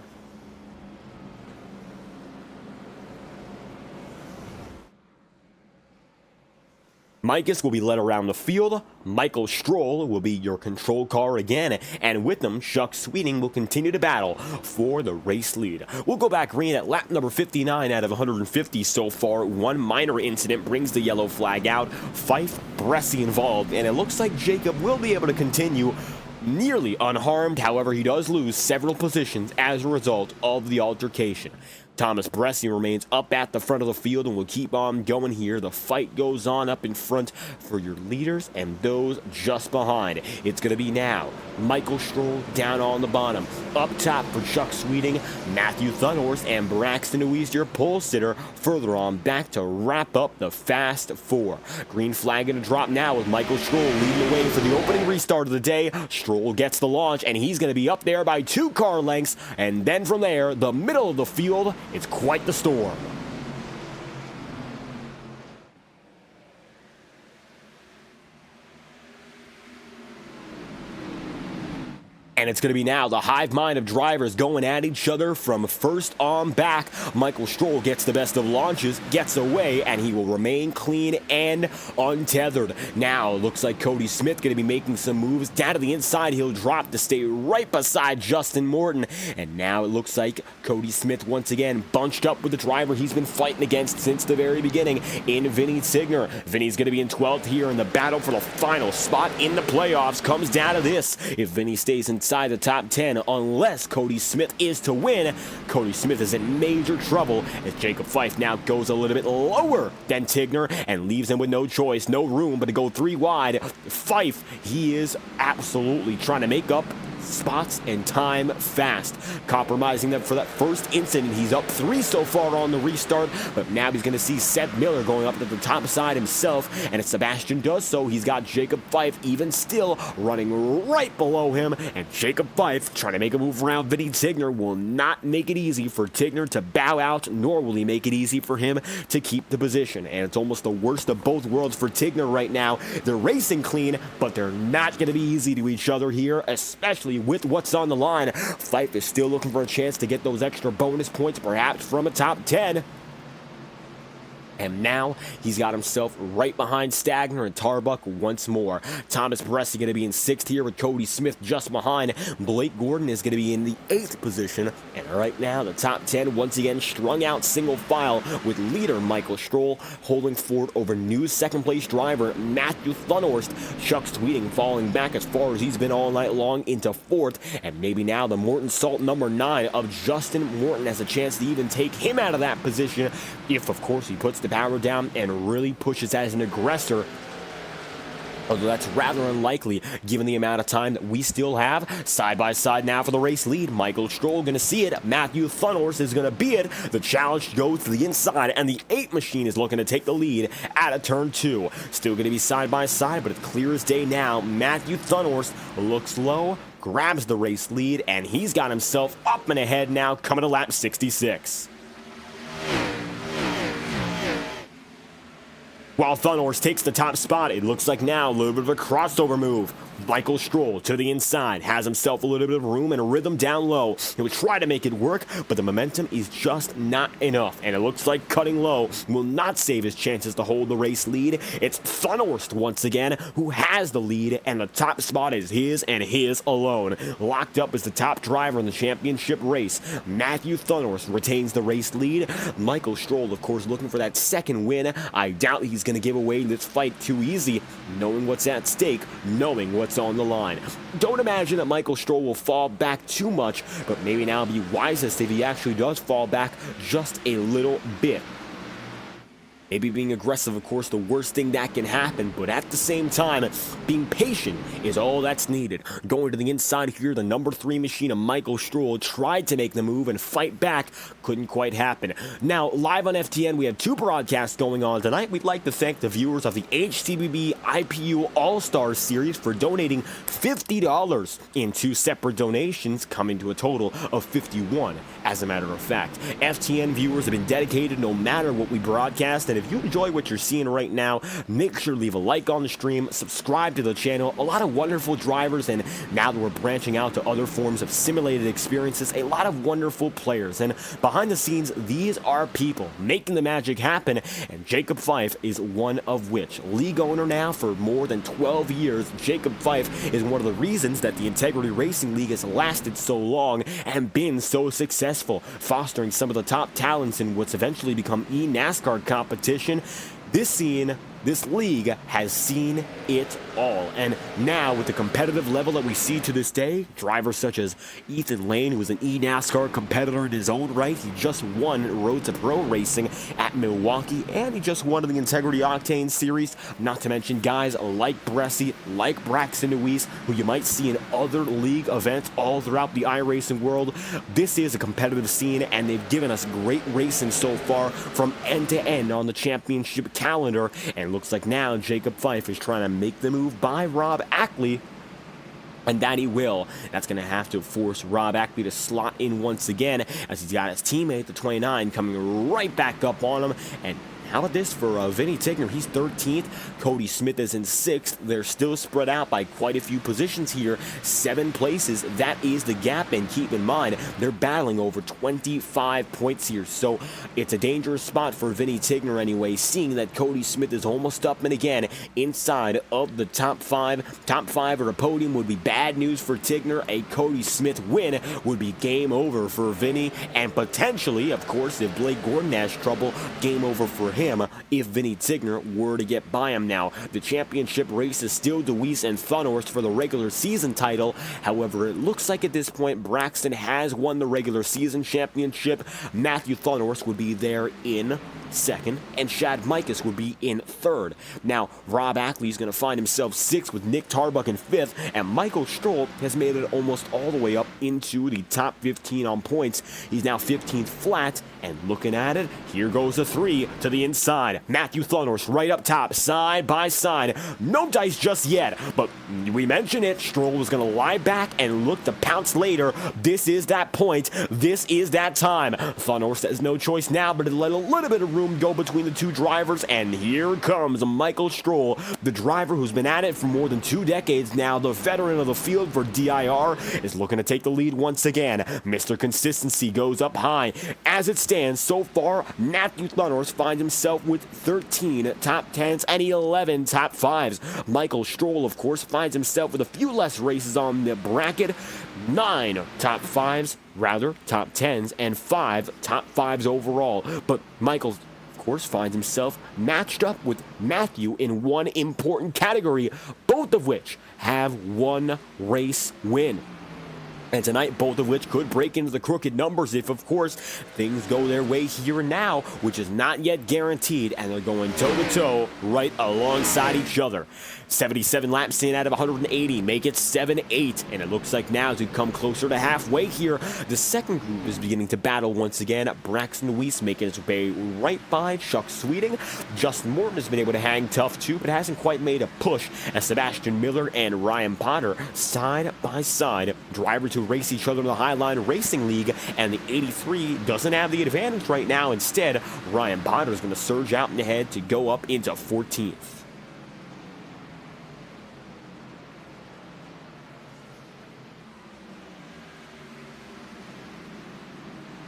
Mikas will be led around the field. Michael Stroll will be your control car again, and with them, Chuck Sweeting will continue to battle for the race lead. We'll go back green at lap number 59 out of 150 so far. One minor incident brings the yellow flag out. Fife, Bressi involved, and it looks like Jacob will be able to continue nearly unharmed. However, he does lose several positions as a result of the altercation. Thomas Bressi remains up at the front of the field and will keep on going here. The fight goes on up in front for your leaders and those just behind. It's going to be now Michael Stroll down on the bottom. Up top for Chuck Sweeting, Matthew Thunnors, and Braxton Deweese, your pole sitter, further on back to wrap up the Fast 4. Green flag going to drop now with Michael Stroll leading the way for the opening restart of the day. Stroll gets the launch, and he's going to be up there by 2 car lengths, and then from there, the middle of the field, it's quite the storm. And it's going to be now the hive mind of drivers going at each other from first on back. Michael Stroll gets the best of launches, gets away, and he will remain clean and untethered. Now, it looks like Cody Smith going to be making some moves. Down to the inside, he'll drop to stay right beside Justin Morton. And now it looks like Cody Smith once again bunched up with the driver he's been fighting against since the very beginning in Vinny Tigner. Vinny's going to be in 12th here, and the battle for the final spot in the playoffs comes down to this. If Vinny stays inside the top 10, unless Cody Smith is to win, Cody Smith is in major trouble as Jacob Fife now goes a little bit lower than Tigner and leaves him with no choice, no room but to go 3 wide. Fife, he is absolutely trying to make up spots and time fast, compromising them for that first incident. He's up 3 so far on the restart, but now he's going to see Seth Miller going up to the top side himself, and if Sebastian does so, he's got Jacob Fife even still running right below him, and Jacob Fife trying to make a move around Vinny Tigner will not make it easy for Tigner to bow out, nor will he make it easy for him to keep the position, and it's almost the worst of both worlds for Tigner right now. They're racing clean, but they're not going to be easy to each other here, especially with what's on the line. Fife is still looking for a chance to get those extra bonus points, perhaps from a top 10. And now he's got himself right behind Stagner and Tarbuck once more. Thomas Bresci going to be in 6th here with Cody Smith just behind. Blake Gordon is going to be in the 8th position. And right now the top 10 once again strung out single file with leader Michael Stroll holding fort over new 2nd place driver Matthew Thunhorst. Chuck Tweeting falling back as far as he's been all night long into 4th. And maybe now the Morton Salt number 9 of Justin Morton has a chance to even take him out of that position if of course he puts the power down and really pushes as an aggressor, although that's rather unlikely given the amount of time that we still have. Side by side now for the race lead. Michael Stroll going to see it. Matthew Thunhorst is going to be it. The challenge goes to the inside, and the 8 machine is looking to take the lead out of turn 2. Still going to be side by side, but it's clear as day now. Matthew Thunhorst looks low, grabs the race lead, and he's got himself up and ahead now, coming to lap 66. While Thunhorst takes the top spot, it looks like now a little bit of a crossover move. Michael Stroll to the inside, has himself a little bit of room and a rhythm down low. He will try to make it work, but the momentum is just not enough. And it looks like cutting low will not save his chances to hold the race lead. It's Thunhorst once again who has the lead, and the top spot is his and his alone. Locked up as the top driver in the championship race. Matthew Thunhorst retains the race lead. Michael Stroll, of course, looking for that 2nd win. I doubt he's going to give away this fight too easy, knowing what's at stake, knowing what's on the line. Don't imagine that Michael Stroll will fall back too much, but maybe now be wisest if he actually does fall back just a little bit. Maybe being aggressive, of course, the worst thing that can happen, but at the same time, being patient is all that's needed. Going to the inside here, the number 3 machine of Michael Stroll tried to make the move and fight back, couldn't quite happen. Now, live on FTN, we have 2 broadcasts going on tonight. We'd like to thank the viewers of the HTBB IPU All-Star Series for donating $50 in 2 separate donations, coming to a total of $51, as a matter of fact. FTN viewers have been dedicated no matter what we broadcast, and if you enjoy what you're seeing right now, make sure to leave a like on the stream, subscribe to the channel. A lot of wonderful drivers, and now that we're branching out to other forms of simulated experiences, a lot of wonderful players. And behind the scenes, these are people making the magic happen, and Jacob Fife is one of which. League owner now for more than 12 years, Jacob Fife is one of the reasons that the Integrity Racing League has lasted so long and been so successful, fostering some of the top talents in what's eventually become NASCAR competition. This league has seen it all. And now with the competitive level that we see to this day, drivers such as Ethan Lane, who is an NASCAR competitor in his own right, he just won Road to Pro Racing at Milwaukee, and he just won the Integrity Octane Series, not to mention guys like Bresci, like Braxton Deweese, who you might see in other league events all throughout the iRacing world. This is a competitive scene, and they've given us great racing so far from end to end on the championship calendar, and looks like now Jacob Fife is trying to make the move by Rob Ackley, and that he will. That's going to have to force Rob Ackley to slot in once again, as he's got his teammate, the 29, coming right back up on him. And how about this for Vinny Tigner? He's 13th. Cody Smith is in 6th. They're still spread out by quite a few positions here. 7 places. That is the gap. And keep in mind, they're battling over 25 points here. So it's a dangerous spot for Vinny Tigner anyway, seeing that Cody Smith is almost up and again inside of the top 5. Top 5 or a podium would be bad news for Tigner. A Cody Smith win would be game over for Vinny. And potentially, of course, if Blake Gordon has trouble, game over for him if Vinny Tigner were to get by him. Now, the championship race is still Deweese and Thunhorst for the regular season title. However, it looks like at this point Braxton has won the regular season championship. Matthew Thunhorst would be there in 2nd, and Shad Mikus would be in 3rd. Now, Rob Ackley is going to find himself 6th with Nick Tarbuck in 5th, and Michael Stroll has made it almost all the way up into the top 15 on points. He's now 15th flat, and looking at it, here goes a 3 to the inside. Matthew Thunhorst right up top, side by side. No dice just yet, but we mentioned it. Stroll was going to lie back and look to pounce later. This is that point. This is that time. Thunhorst has no choice now but to let a little bit of room room go between the two drivers, and here comes Michael Stroll, the driver who's been at it for more than 2 decades now. The veteran of the field for DIR is looking to take the lead once again. Mr. Consistency goes up high. As it stands so far, Matthew Thunhorse finds himself with 13 top 10s and 11 top 5s. Michael Stroll, of course, finds himself with a few less races on the bracket, 9 top 5s, rather, top 10s, and 5 top 5s overall. But Michael, of course, finds himself matched up with Matthew in one important category, both of which have one race win. And tonight, both of which could break into the crooked numbers if, of course, things go their way here and now, which is not yet guaranteed, and they're going toe-to-toe right alongside each other. 77 laps in out of 180, make it 7-8, and it looks like now as we come closer to halfway here, the second group is beginning to battle once again. Braxton Weiss making his way right by Chuck Sweeting. Justin Morton has been able to hang tough too, but hasn't quite made a push as Sebastian Miller and Ryan Potter side by side, drivers who race each other in the Highline Racing League, and the 83 doesn't have the advantage right now. Instead, Ryan Potter is going to surge out in the head to go up into 14th.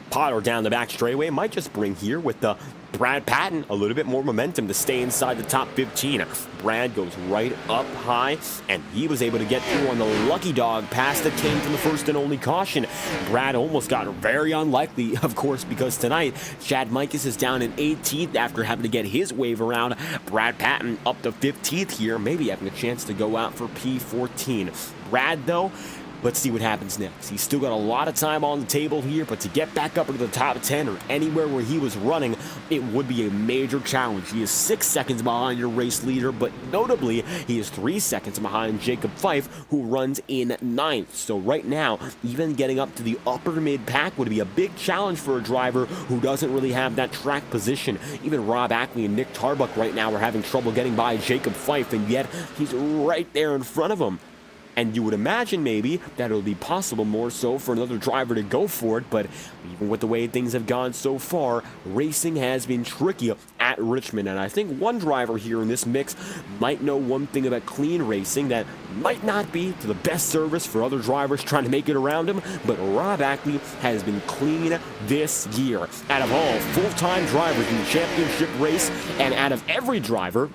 Potter down the back straightaway might just bring here with the Brad Patton a little bit more momentum to stay inside the top 15. Brad goes right up high, and he was able to get through on the lucky dog pass that came from the first and only caution. Brad almost got very unlikely, of course, because tonight Chad Mikus is down in 18th after having to get his wave around. Brad Patton up to 15th here, maybe having a chance to go out for P14. Brad, though, let's see what happens next. He's still got a lot of time on the table here, but to get back up into the top 10 or anywhere where he was running, it would be a major challenge. He is 6 seconds behind your race leader, but notably, he is 3 seconds behind Jacob Fife, who runs in 9th. So right now, even getting up to the upper mid-pack would be a big challenge for a driver who doesn't really have that track position. Even Rob Ackley and Nick Tarbuck right now are having trouble getting by Jacob Fife, and yet he's right there in front of him. And you would imagine maybe that it would be possible more so for another driver to go for it, but even with the way things have gone so far, racing has been tricky at Richmond. And I think one driver here in this mix might know one thing about clean racing that might not be to the best service for other drivers trying to make it around him, but Rob Ackley has been clean this year. Out of all full-time drivers in the championship race, and out of every driver,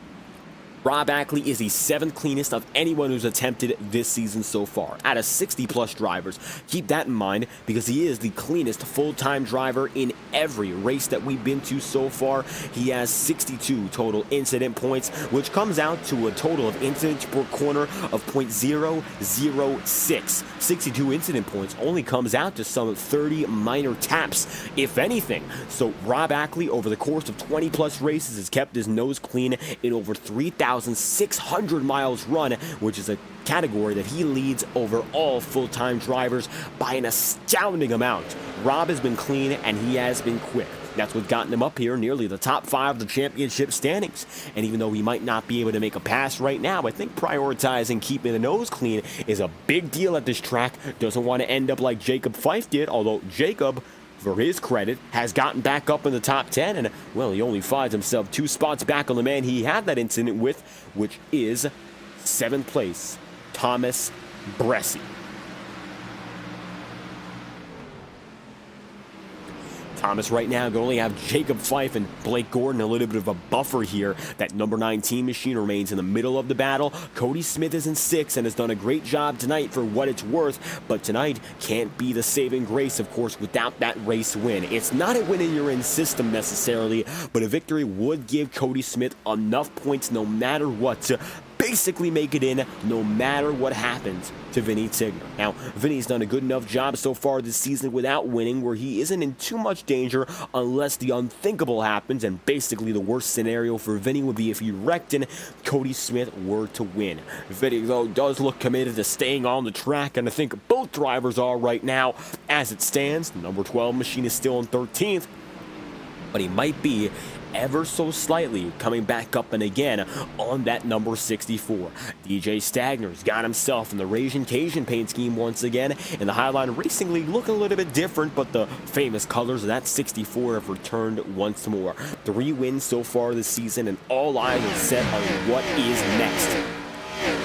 Rob Ackley is the 7th cleanest of anyone who's attempted this season so far, out of 60-plus drivers. Keep that in mind, because he is the cleanest full-time driver in every race that we've been to so far. He has 62 total incident points, which comes out to a total of incidents per corner of .006. 62 incident points only comes out to some 30 minor taps, if anything. So Rob Ackley, over the course of 20-plus races, has kept his nose clean in over 3,600 miles run, which is a category that he leads over all full-time drivers by an astounding amount. Rob has been clean, and he has been quick. That's what's gotten him up here, nearly the top 5 of the championship standings. And even though he might not be able to make a pass right now, I think prioritizing keeping the nose clean is a big deal at this track. Doesn't want to end up like Jacob Fife did, although Jacob, for his credit, has gotten back up in the top 10, and, well, he only finds himself 2 spots back on the man he had that incident with, which is 7th place, Thomas Bressi. Thomas right now can only have Jacob Fife and Blake Gordon, a little bit of a buffer here. That number 9 team machine remains in the middle of the battle. Cody Smith is in 6th and has done a great job tonight for what it's worth, but tonight can't be the saving grace, of course, without that race win. It's not a win in your own system necessarily, but a victory would give Cody Smith enough points no matter what to basically make it in no matter what happens to Vinny Tigner. Now, Vinny's done a good enough job so far this season without winning, where he isn't in too much danger unless the unthinkable happens, and basically the worst scenario for Vinny would be if he wrecked and Cody Smith were to win. Vinny, though, does look committed to staying on the track, and I think both drivers are right now. As it stands, the number 12 machine is still in 13th. but he might be ever so slightly coming back up and again on that number 64. DJ Stagner's got himself in the Raging Cajun paint scheme once again, and the Highline Racing League looking a little bit different, but the famous colors of that 64 have returned once more. 3 wins so far this season, and all eyes are set on what is next,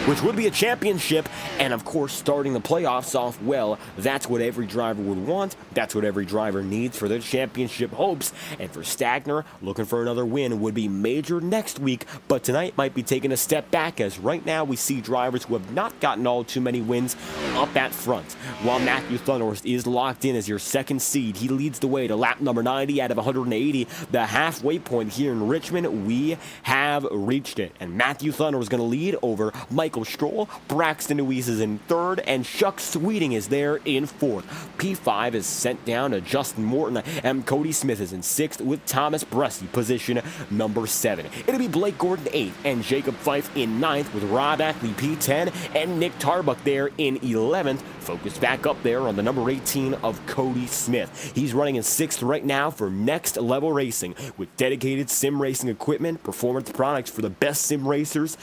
which would be a championship, and of course starting the playoffs off well. That's what every driver would want. That's what every driver needs for their championship hopes. And for Stagner, looking for another win would be major next week, but tonight might be taking a step back, as right now we see drivers who have not gotten all too many wins up at front. While Matthew Thunderhorst is locked in as your second seed, he leads the way to lap number 90 out of 180. The halfway point here in Richmond, we have reached it, and Matthew Thunderhorst is going to lead over Michael Stroll. Braxton Deweese is in third, and Chuck Sweeting is there in fourth. P5 is sent down to Justin Morton, and Cody Smith is in sixth, with Thomas Bressy position number 7. It'll be Blake Gordon 8th, and Jacob Fife in 9th, with Rob Ackley P10, and Nick Tarbuck there in 11th. Focus back up there on the number 18 of Cody Smith. He's running in 6th right now for Next Level Racing, with dedicated sim racing equipment, performance products for the best sim racers.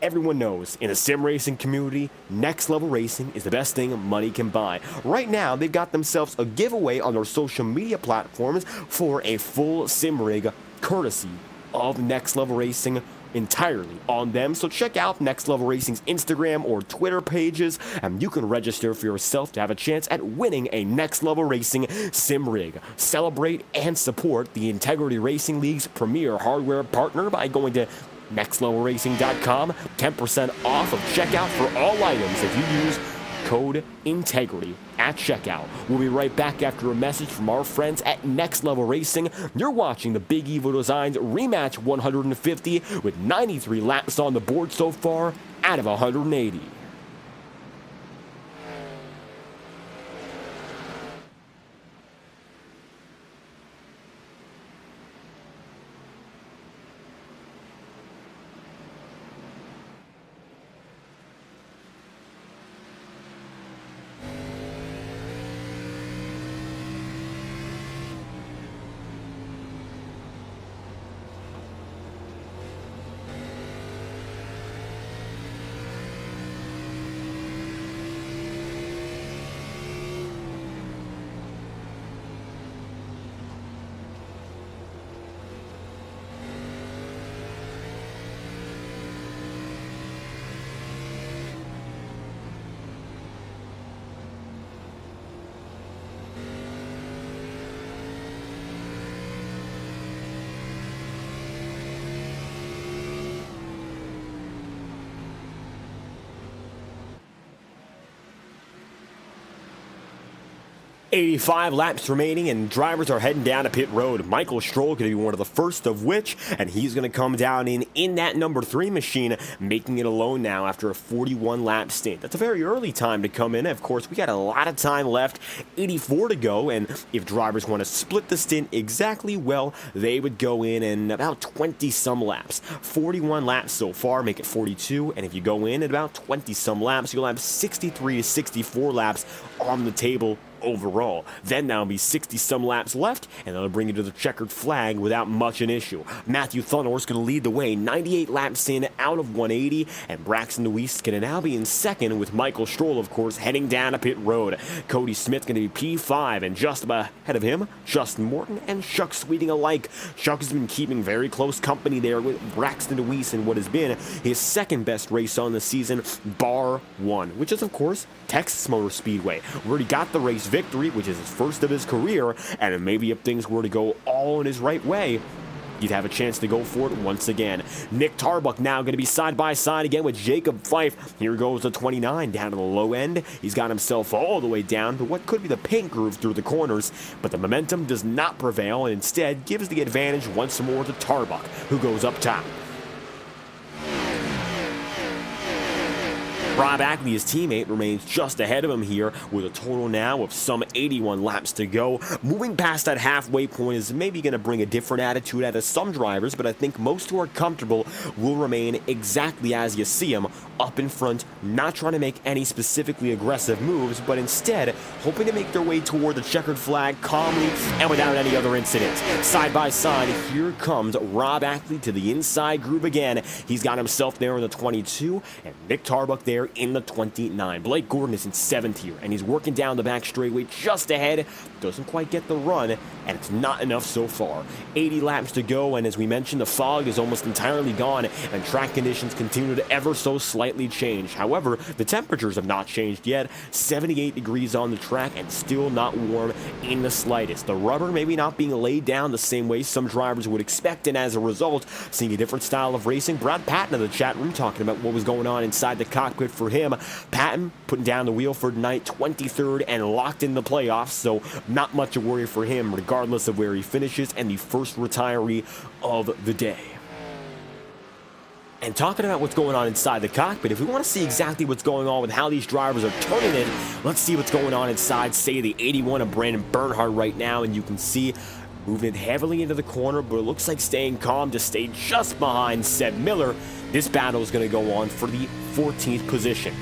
Everyone knows, in the sim racing community, Next Level Racing is the best thing money can buy. Right now, they've got themselves a giveaway on their social media platforms for a full sim rig, courtesy of Next Level Racing, entirely on them. So check out Next Level Racing's Instagram or Twitter pages, and you can register for yourself to have a chance at winning a Next Level Racing sim rig. Celebrate and support the Integrity Racing League's premier hardware partner by going to nextlevelracing.com. 10% off of checkout for all items if you use code INTEGRITY at checkout. We'll be right back after a message from our friends at Next Level Racing. You're watching the Big Evil Designs Rematch 150 with 93 laps on the board so far out of 180. .85 laps remaining, and drivers are heading down to pit road. Michael Stroll going to be one of the first of which, and he's going to come down in that number 3 machine, making it alone now after a 41-lap stint. That's a very early time to come in. Of course, we got a lot of time left, 84 to go, and if drivers want to split the stint exactly, well, they would go in about 20-some laps. 41 laps so far, make it 42, and if you go in at about 20-some laps, you'll have 63 to 64 laps on the table overall. Then there'll be 60-some laps left, and that'll bring you to the checkered flag without much an issue. Matthew Thunderhorst going to lead the way, 98 laps in out of 180, and Braxton Deweese going to now be in second, with Michael Stroll, of course, heading down to pit road. Cody Smith going to be P5, and just about ahead of him, Justin Morton and Chuck Sweeting alike. Chuck has been keeping very close company there with Braxton Deweese in what has been his second best race on the season, bar one, which is, of course, Texas Motor Speedway, where he got the race victory, which is his first of his career, and maybe if things were to go all in his right way, he'd have a chance to go for it once again. Nick Tarbuck now going to be side by side again with Jacob Fife. Here goes the 29 down to the low end. He's got himself all the way down to what could be the paint groove through the corners, but the momentum does not prevail and instead gives the advantage once more to Tarbuck, who goes up top. Rob Ackley, his teammate, remains just ahead of him here with a total now of some 81 laps to go. Moving past that halfway point is maybe going to bring a different attitude out of some drivers, but I think most who are comfortable will remain exactly as you see them, up in front, not trying to make any specifically aggressive moves, but instead hoping to make their way toward the checkered flag calmly and without any other incidents. Side by side, here comes Rob Ackley to the inside groove again. He's got himself there in the 22, and Nick Tarbuck there in the 29. Blake Gordon is in 7th here, and he's working down the back straightaway just ahead. Doesn't quite get the run, and it's not enough so far. 80 laps to go, and as we mentioned, the fog is almost entirely gone, and track conditions continue to ever so slightly change. However, the temperatures have not changed yet. 78 degrees on the track, and still not warm in the slightest. The rubber maybe not being laid down the same way some drivers would expect, and as a result, seeing a different style of racing. Brad Patton in the chat room talking about what was going on inside the cockpit for him. Patton putting down the wheel for tonight, 23rd, and locked in the playoffs, so not much to worry for him regardless of where he finishes, and the first retiree of the day. And talking about what's going on inside the cockpit, if we want to see exactly what's going on with how these drivers are turning it, let's see what's going on inside, say, the 81 of Brandon Bernhardt right now, and you can see moving heavily into the corner, but it looks like staying calm to stay just behind Seb Miller. This battle is going to go on for the 14th position.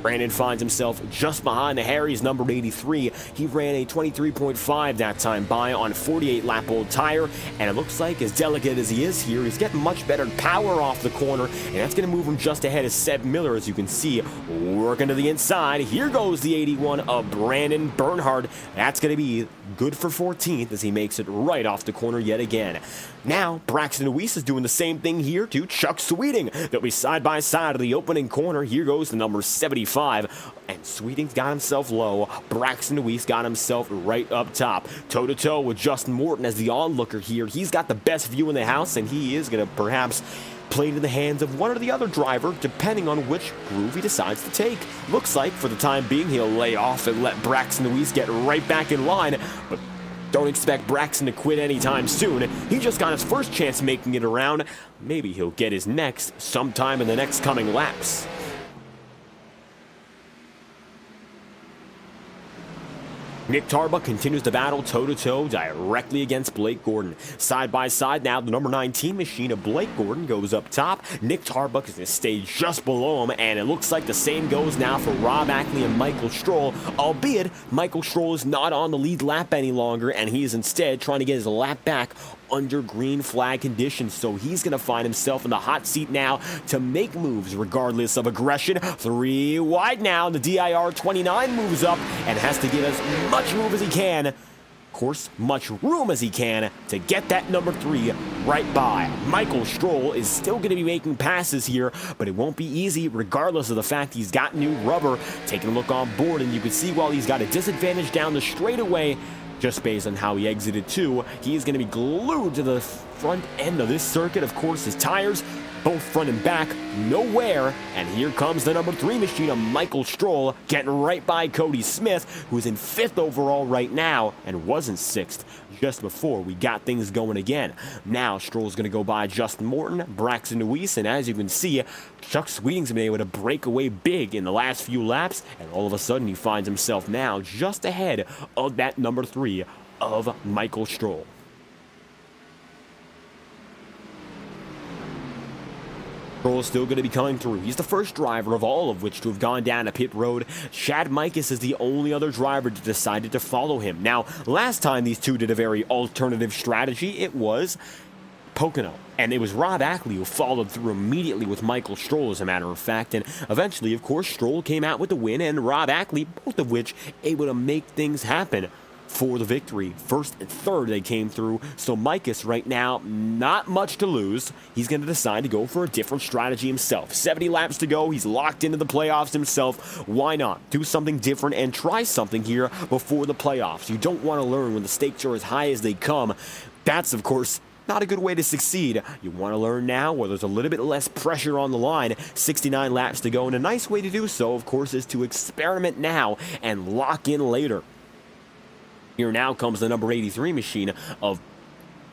Brandon finds himself just behind the Harry's number 83. He ran a 23.5 that time by on 48-lap-old tire, and it looks like, as delicate as he is here, he's getting much better power off the corner, and that's going to move him just ahead of Seb Miller, as you can see, working to the inside. Here goes the 81 of Brandon Bernhardt. That's going to be good for 14th as he makes it right off the corner yet again. Now, Braxton Weiss is doing the same thing here to Chuck Sweeting. They'll be side by side of the opening corner. Here goes the number 75, and Sweeting's got himself low. Braxton Weiss got himself right up top. Toe-to-toe with Justin Morton as the onlooker here. He's got the best view in the house, and he is going to perhaps play into the hands of one or the other driver, depending on which groove he decides to take. Looks like, for the time being, he'll lay off and let Braxton Weiss get right back in line, but don't expect Braxton to quit anytime soon. He just got his first chance making it around. Maybe he'll get his next sometime in the next coming laps. Nick Tarbuck continues to battle toe-to-toe directly against Blake Gordon. Side by side now, the number 19 machine of Blake Gordon goes up top. Nick Tarbuck is going to stay just below him, and it looks like the same goes now for Rob Ackley and Michael Stroll, albeit Michael Stroll is not on the lead lap any longer, and he is instead trying to get his lap back under green flag conditions, so he's going to find himself in the hot seat now to make moves regardless of aggression. 3 wide now, the DIR 29 moves up and has to get as much move as he can, of course, much room as he can, to get that number 3 right by. Michael Stroll is still going to be making passes here, but it won't be easy regardless of the fact he's got new rubber. Taking a look on board, and you can see while he's got a disadvantage down the straightaway, just based on how he exited too, he is going to be glued to the front end of this circuit. Of course, his tires, both front and back, nowhere. And here comes the number 3 machine of Michael Stroll, getting right by Cody Smith, who's in 5th overall right now and was in 6th just before we got things going again. Now Stroll's going to go by Justin Morton, Braxton Weiss, and as you can see, Chuck Sweeting's been able to break away big in the last few laps, and all of a sudden he finds himself now just ahead of that number 3 of Michael Stroll. Stroll is still going to be coming through. He's the first driver of all of which to have gone down a pit road. Chad Mikus is the only other driver that decided to follow him. Now, last time these two did a very alternative strategy, it was Pocono. And it was Rob Ackley who followed through immediately with Michael Stroll, as a matter of fact. And eventually, of course, Stroll came out with the win, and Rob Ackley, both of which able to make things happen for the victory. First and third they came through, so Mikus right now, not much to lose. He's going to decide to go for a different strategy himself. 70 laps to go, he's locked into the playoffs himself. Why not? Do something different and try something here before the playoffs. You don't want to learn when the stakes are as high as they come. That's, of course, not a good way to succeed. You want to learn now where there's a little bit less pressure on the line. 69 laps to go, and a nice way to do so, of course, is to experiment now and lock in later. Here now comes the number 83 machine of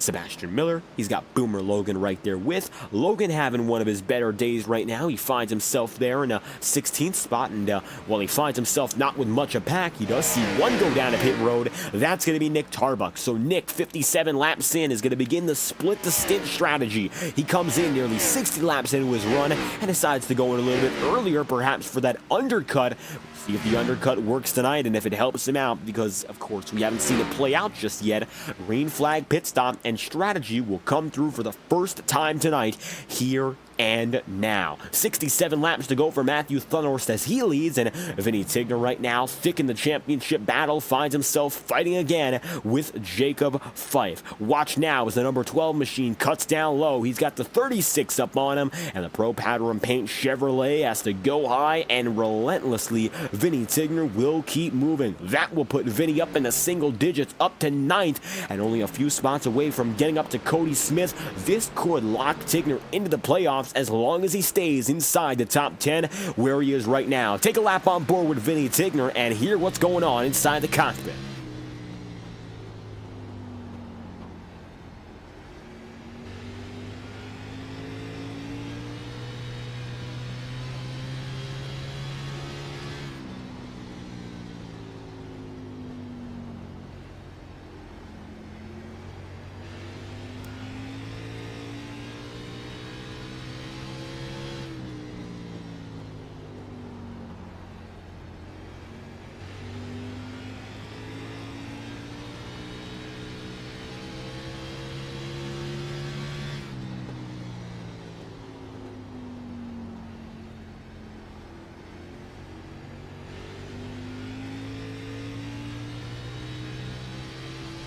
Sebastian Miller. He's got Boomer Logan right there with. Logan having one of his better days right now. He finds himself there in a 16th spot, and while he finds himself not with much of pack, he does see one go down to pit road. That's going to be Nick Tarbuck. So Nick, 57 laps in, is going to begin the split the stint strategy. He comes in nearly 60 laps into his run and decides to go in a little bit earlier, perhaps for that undercut. See if the undercut works tonight and if it helps him out, because of course we haven't seen it play out just yet. Green flag pit stop and strategy will come through for the first time tonight here and now. 67 laps to go for Matthew Thunhorst as he leads, and Vinny Tigner right now, thick in the championship battle, finds himself fighting again with Jacob Fife. Watch now as the number 12 machine cuts down low. He's got the 36 up on him, and the Pro Powder and Paint Chevrolet has to go high, and relentlessly Vinny Tigner will keep moving. That will put Vinny up in the single digits, up to 9th, and only a few spots away from getting up to Cody Smith. This could lock Tigner into the playoffs as long as he stays inside the top 10 where he is right now. Take a lap on board with Vinny Tigner and hear what's going on inside the cockpit.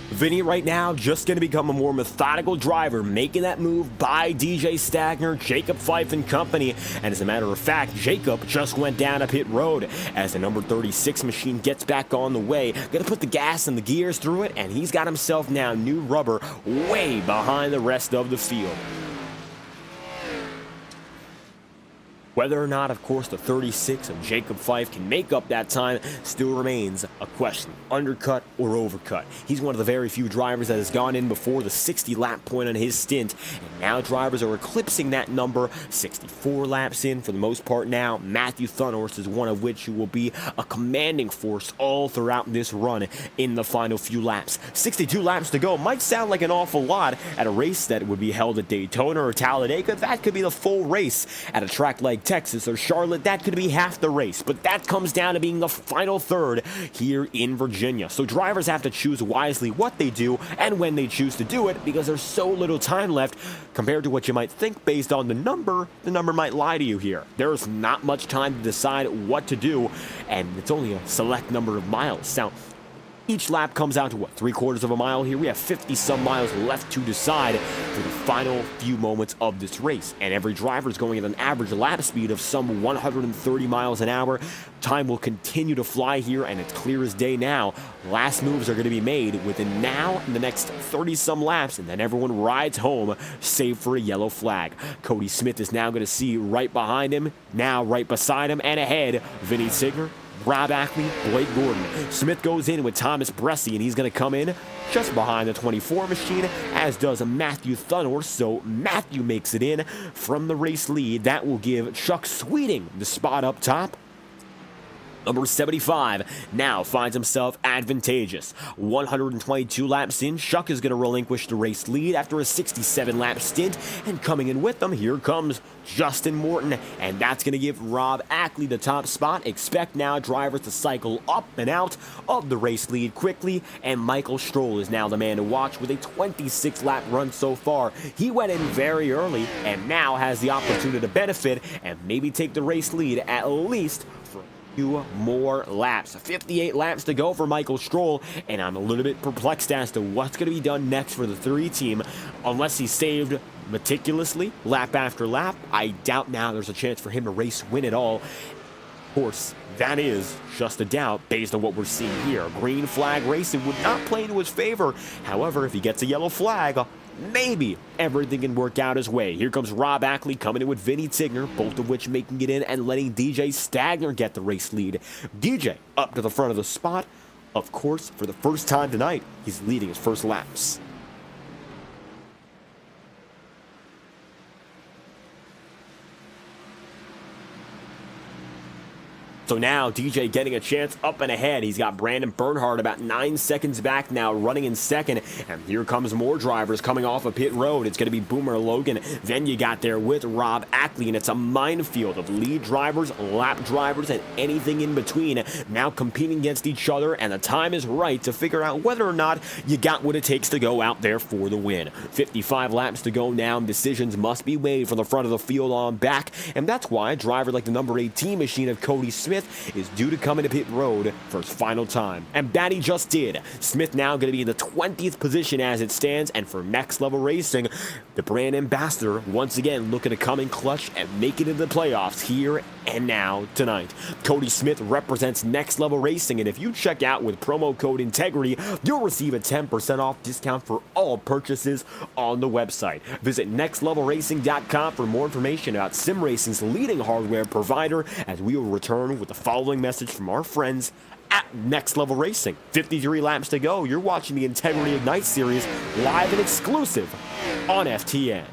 Vinny right now just going to become a more methodical driver, making that move by DJ Stagner, Jacob Fife and company. And as a matter of fact, Jacob just went down a pit road as the number 36 machine gets back on the way. Going to put the gas and the gears through it, and he's got himself now new rubber way behind the rest of the field. Whether or not, of course, the 36 of Jacob Fife can make up that time still remains a question. Undercut or overcut. He's one of the very few drivers that has gone in before the 60-lap point on his stint, and now drivers are eclipsing that number. 64 laps in for the most part now. Matthew Thunhorst is one of which who will be a commanding force all throughout this run in the final few laps. 62 laps to go might sound like an awful lot at a race that would be held at Daytona or Talladega. That could be the full race. At a track like Texas or Charlotte, that could be half the race, but that comes down to being the final third here in Virginia. So drivers have to choose wisely what they do and when they choose to do it, because there's so little time left compared to what you might think based on the number might lie to you here. There's not much time to decide what to do, and it's only a select number of miles. Now, each lap comes out to what, 3/4 of a mile here? We have 50-some miles left to decide for the final few moments of this race. And every driver is going at an average lap speed of some 130 miles an hour. Time will continue to fly here, and it's clear as day now. Last moves are going to be made within now and the next 30-some laps, and then everyone rides home, save for a yellow flag. Cody Smith is now going to see right behind him, now right beside him, and ahead, Vinny Tigner, Rob Ackley, Blake Gordon. Smith goes in with Thomas Bresci, and he's going to come in just behind the 24 machine, as does Matthew Thunhorst. So Matthew makes it in from the race lead. That will give Chuck Sweeting the spot up top. Number 75 now finds himself advantageous. 122 laps in, Chuck is going to relinquish the race lead after a 67-lap stint, and coming in with them, here comes Justin Morton, and that's going to give Rob Ackley the top spot. Expect now drivers to cycle up and out of the race lead quickly, and Michael Stroll is now the man to watch with a 26-lap run so far. He went in very early and now has the opportunity to benefit and maybe take the race lead at least for more laps. 58 laps to go for Michael Stroll, and I'm a little bit perplexed as to what's going to be done next for the 3 team. Unless he's saved meticulously lap after lap, I doubt now there's a chance for him to race win it all. Of course, that is just a doubt based on what we're seeing here. Green flag racing would not play to his favor. However, if he gets a yellow flag, maybe everything can work out his way. Here comes Rob Ackley coming in with Vinny Tigner, both of which making it in and letting DJ Stagner get the race lead. DJ up to the front of the spot. Of course, for the first time tonight, he's leading his first laps. So now DJ getting a chance up and ahead. He's got Brandon Bernhardt about 9 seconds back now, running in second. And here comes more drivers coming off of pit road. It's going to be Boomer Logan. Then you got there with Rob Ackley, and it's a minefield of lead drivers, lap drivers, and anything in between now competing against each other. And the time is right to figure out whether or not you got what it takes to go out there for the win. 55 laps to go now, and decisions must be made from the front of the field on back. And that's why a driver like the number 18 machine of Cody Smith is due to come into pit road for his final time. And that he just did. Smith now going to be in the 20th position as it stands, and for Next Level Racing, the brand ambassador once again looking to come in clutch and make it into the playoffs here and now tonight. Cody Smith represents Next Level Racing, and if you check out with promo code INTEGRITY, you'll receive a 10% off discount for all purchases on the website. Visit nextlevelracing.com for more information about sim racing's leading hardware provider, as we will return with the following message from our friends at Next Level Racing. 53 laps to go. You're watching the Integrity Ignite series live and exclusive on FTN.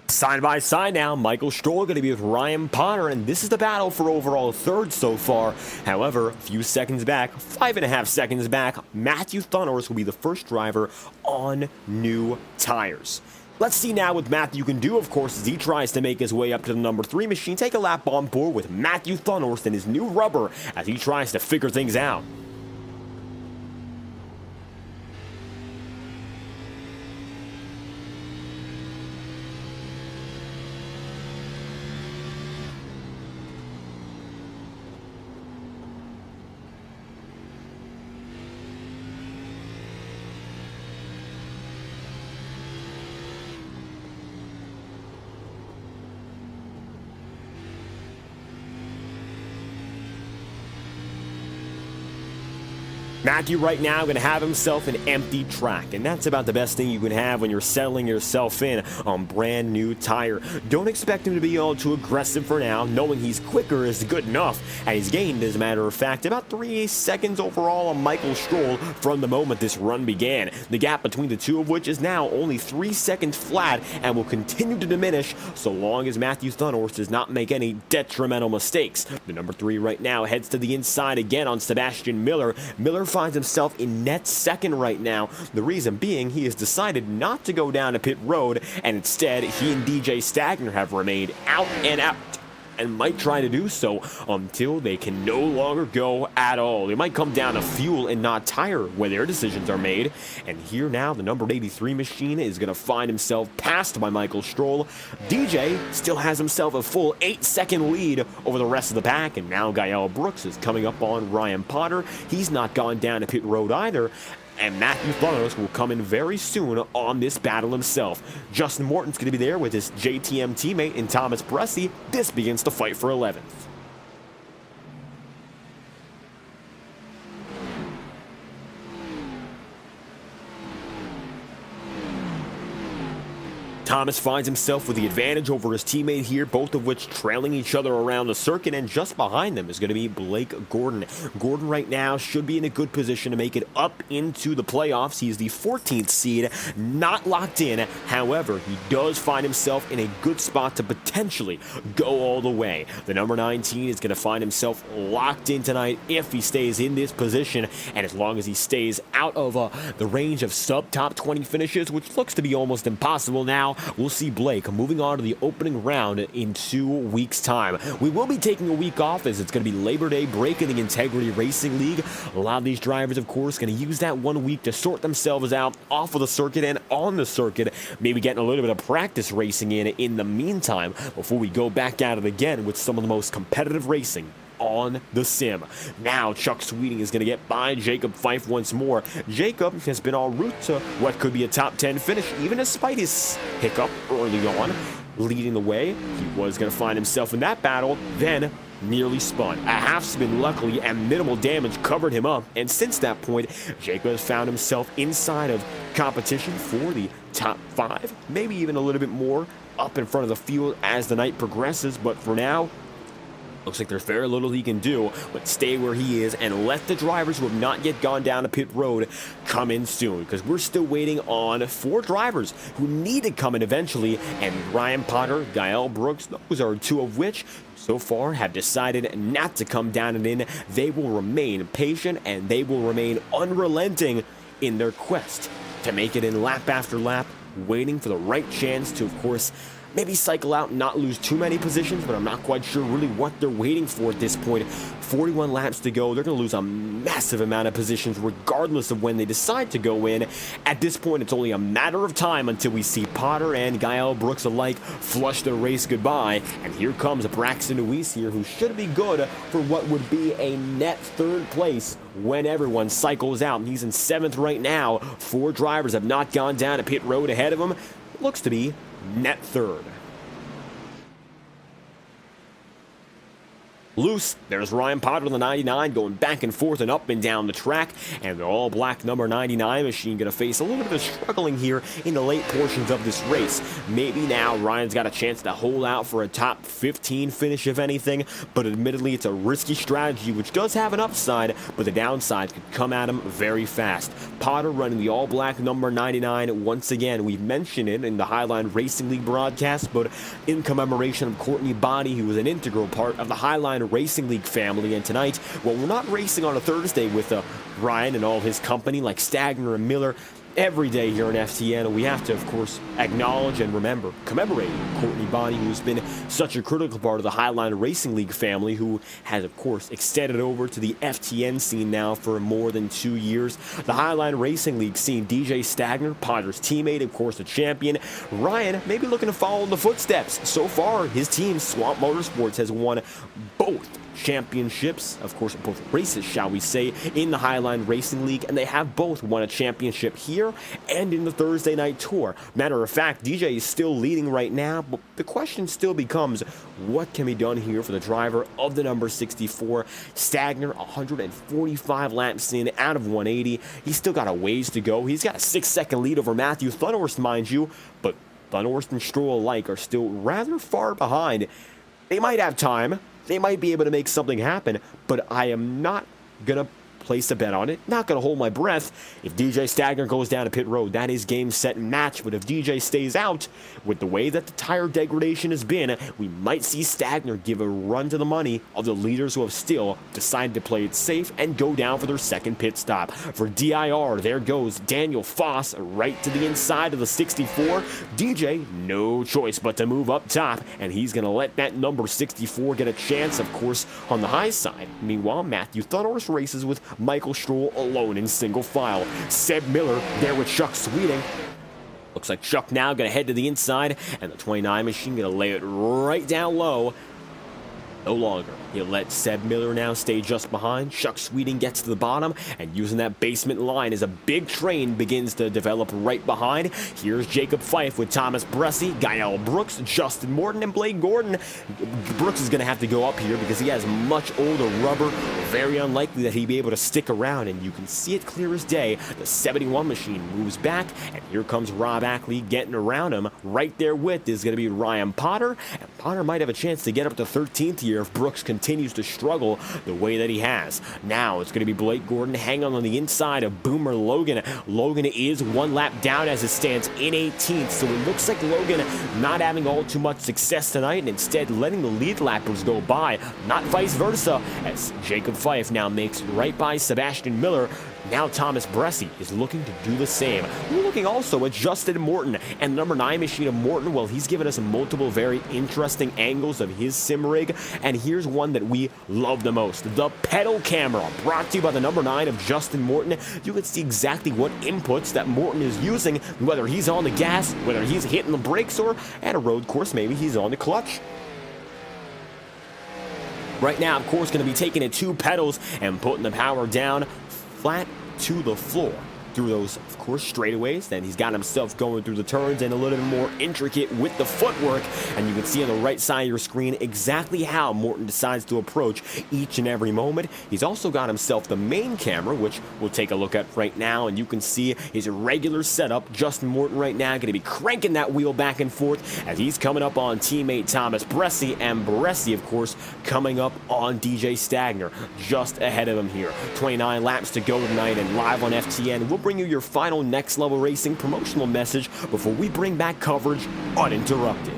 Side by side now, Michael Stroll going to be with Ryan Potter, and this is the battle for overall third so far. However, a few seconds back, 5.5 seconds back, Matthew Thunhorse will be the first driver on new tires. Let's see now what Matthew can do, of course, as he tries to make his way up to the number 3 machine. Take a lap on board with Matthew Thunhorse and his new rubber as he tries to figure things out. Matthew right now going to have himself an empty track, and that's about the best thing you can have when you're settling yourself in on brand new tire. Don't expect him to be all too aggressive for now. Knowing he's quicker is good enough, and he's gained, as a matter of fact, about 3 seconds overall on Michael Stroll from the moment this run began. The gap between the two of which is now only 3 seconds flat and will continue to diminish so long as Matthew Thunhorse does not make any detrimental mistakes. The number 3 right now heads to the inside again on Sebastian Miller. Miller finds himself in net second right now. The reason being he has decided not to go down to pit road, and instead he and DJ Stagner have remained out and out, and might try to do so until they can no longer go at all. It might come down to fuel and not tire where their decisions are made. And here now, the number 83 machine is going to find himself passed by Michael Stroll. DJ still has himself a full 8-second lead over the rest of the pack, and now Gael Brooks is coming up on Ryan Potter. He's not gone down to pit road either. And Matthew Thunhorse will come in very soon on this battle himself. Justin Morton's going to be there with his JTM teammate in Thomas Bressy. This begins the fight for 11th. Thomas finds himself with the advantage over his teammate here, both of which trailing each other around the circuit, and just behind them is going to be Blake Gordon. Gordon right now should be in a good position to make it up into the playoffs. He is the 14th seed, not locked in. However, he does find himself in a good spot to potentially go all the way. The number 19 is going to find himself locked in tonight if he stays in this position, and as long as he stays out of the range of sub-top 20 finishes, which looks to be almost impossible now, we'll see Blake moving on to the opening round in 2 weeks' time. We will be taking a week off as it's going to be Labor Day break in the Integrity Racing League. A lot of these drivers, of course, going to use that 1 week to sort themselves out off of the circuit and on the circuit, maybe getting a little bit of practice racing in the meantime before we go back at it again with some of the most competitive racing on the sim. Now Chuck Sweeting is going to get by Jacob Fife once more. Jacob has been en route to what could be a top 10 finish, even despite his hiccup early on, leading the way. He was going to find himself in that battle, then nearly spun. A half spin, luckily, and minimal damage covered him up, and since that point, Jacob has found himself inside of competition for the top 5, maybe even a little bit more up in front of the field as the night progresses, but for now, looks like there's very little he can do but stay where he is and let the drivers who have not yet gone down to pit road come in soon, because we're still waiting on 4 drivers who need to come in eventually, and Ryan Potter, Gael Brooks, those are 2 of which so far have decided not to come down and in. They will remain patient and they will remain unrelenting in their quest to make it in lap after lap, waiting for the right chance to, of course, maybe cycle out and not lose too many positions, but I'm not quite sure really what they're waiting for at this point. 41 laps to go. They're going to lose a massive amount of positions regardless of when they decide to go in. At this point, it's only a matter of time until we see Potter and Gael Brooks alike flush the race goodbye. And here comes Braxton Luis here, who should be good for what would be a net 3rd place when everyone cycles out. He's in 7th right now. 4 drivers have not gone down to pit road ahead of him. Looks to be net 3rd. Loose, there's Ryan Potter on the 99 going back and forth and up and down the track, and the all-black number 99 machine going to face a little bit of struggling here in the late portions of this race. Maybe now Ryan's got a chance to hold out for a top 15 finish if anything, but admittedly it's a risky strategy which does have an upside, but the downside could come at him very fast. Potter running the all-black number 99 once again. We've mentioned it in the Highline Racing League broadcast, but in commemoration of Courtney Body, who was an integral part of the Highline Racing League family, and tonight, well, we're not racing on a Thursday with Ryan and all his company like Stagner and Miller every day here in FTN. We have to, of course, acknowledge and commemorate Courtney Body, who's been such a critical part of the Highline Racing League family, who has, of course, extended over to the FTN scene now for more than 2 years. The Highline Racing League scene, DJ Stagner, Potter's teammate, of course, the champion. Ryan maybe looking to follow in the footsteps. So far, his team, Swamp Motorsports, has won both championships, of course, both races, shall we say, in the Highline Racing League, and they have both won a championship here and in the Thursday Night Tour. Matter of fact, DJ is still leading right now, but the question still becomes, what can be done here for the driver of the number 64? Stagner, 145 laps in out of 180. He's still got a ways to go. He's got a 6-second lead over Matthew Thunhorst, mind you, but Thunhorst and Stroll alike are still rather far behind. They might have time. They might be able to make something happen, but I am not going to place a bet on it. Not going to hold my breath. If DJ Stagner goes down to pit road, that is game, set, and match. But if DJ stays out, with the way that the tire degradation has been, we might see Stagner give a run to the money of the leaders who have still decided to play it safe and go down for their 2nd pit stop. For DIR, there goes Daniel Foss right to the inside of the 64. DJ, no choice but to move up top, and he's going to let that number 64 get a chance, of course, on the high side. Meanwhile, Matthew Thunhorst races with Michael Stroll alone in single file. Seb Miller there with Chuck Sweeting. Looks like Chuck now going to head to the inside, and the 29 machine going to lay it right down low. No longer. He'll let Seb Miller now stay just behind. Chuck Sweeting gets to the bottom, and using that basement line as a big train begins to develop right behind. Here's Jacob Fife with Thomas Bressie, Gael Brooks, Justin Morton, and Blake Gordon. Brooks is going to have to go up here because he has much older rubber. Very unlikely that he'd be able to stick around, and you can see it clear as day. The 71 machine moves back, and here comes Rob Ackley getting around him. Right there with is going to be Ryan Potter, and Potter might have a chance to get up to 13th here if Brooks continues to struggle the way that he has. Now it's going to be Blake Gordon hanging on the inside of Boomer Logan. Logan is 1 lap down as it stands in 18th, so it looks like Logan not having all too much success tonight and instead letting the lead lappers go by, not vice versa, as Jacob Fife now makes right by Sebastian Miller. Now Thomas Bressie is looking to do the same. We're looking also at Justin Morton and number 9 machine of Morton. Well, he's given us multiple very interesting angles of his sim rig, and here's one that we love the most. The pedal camera, brought to you by the number 9 of Justin Morton. You can see exactly what inputs that Morton is using, whether he's on the gas, whether he's hitting the brakes, or at a road course, maybe he's on the clutch. Right now, of course, going to be taking it 2 pedals and putting the power down flat to the floor through those, of course, straightaways. Then he's got himself going through the turns and a little bit more intricate with the footwork. And you can see on the right side of your screen exactly how Morton decides to approach each and every moment. He's also got himself the main camera, which we'll take a look at right now. And you can see his regular setup. Justin Morton right now going to be cranking that wheel back and forth as he's coming up on teammate Thomas Bressi. And Bressi, of course, coming up on DJ Stagner just ahead of him here. 29 laps to go tonight and live on FTN. We'll bring you your final Next Level Racing promotional message before we bring back coverage uninterrupted.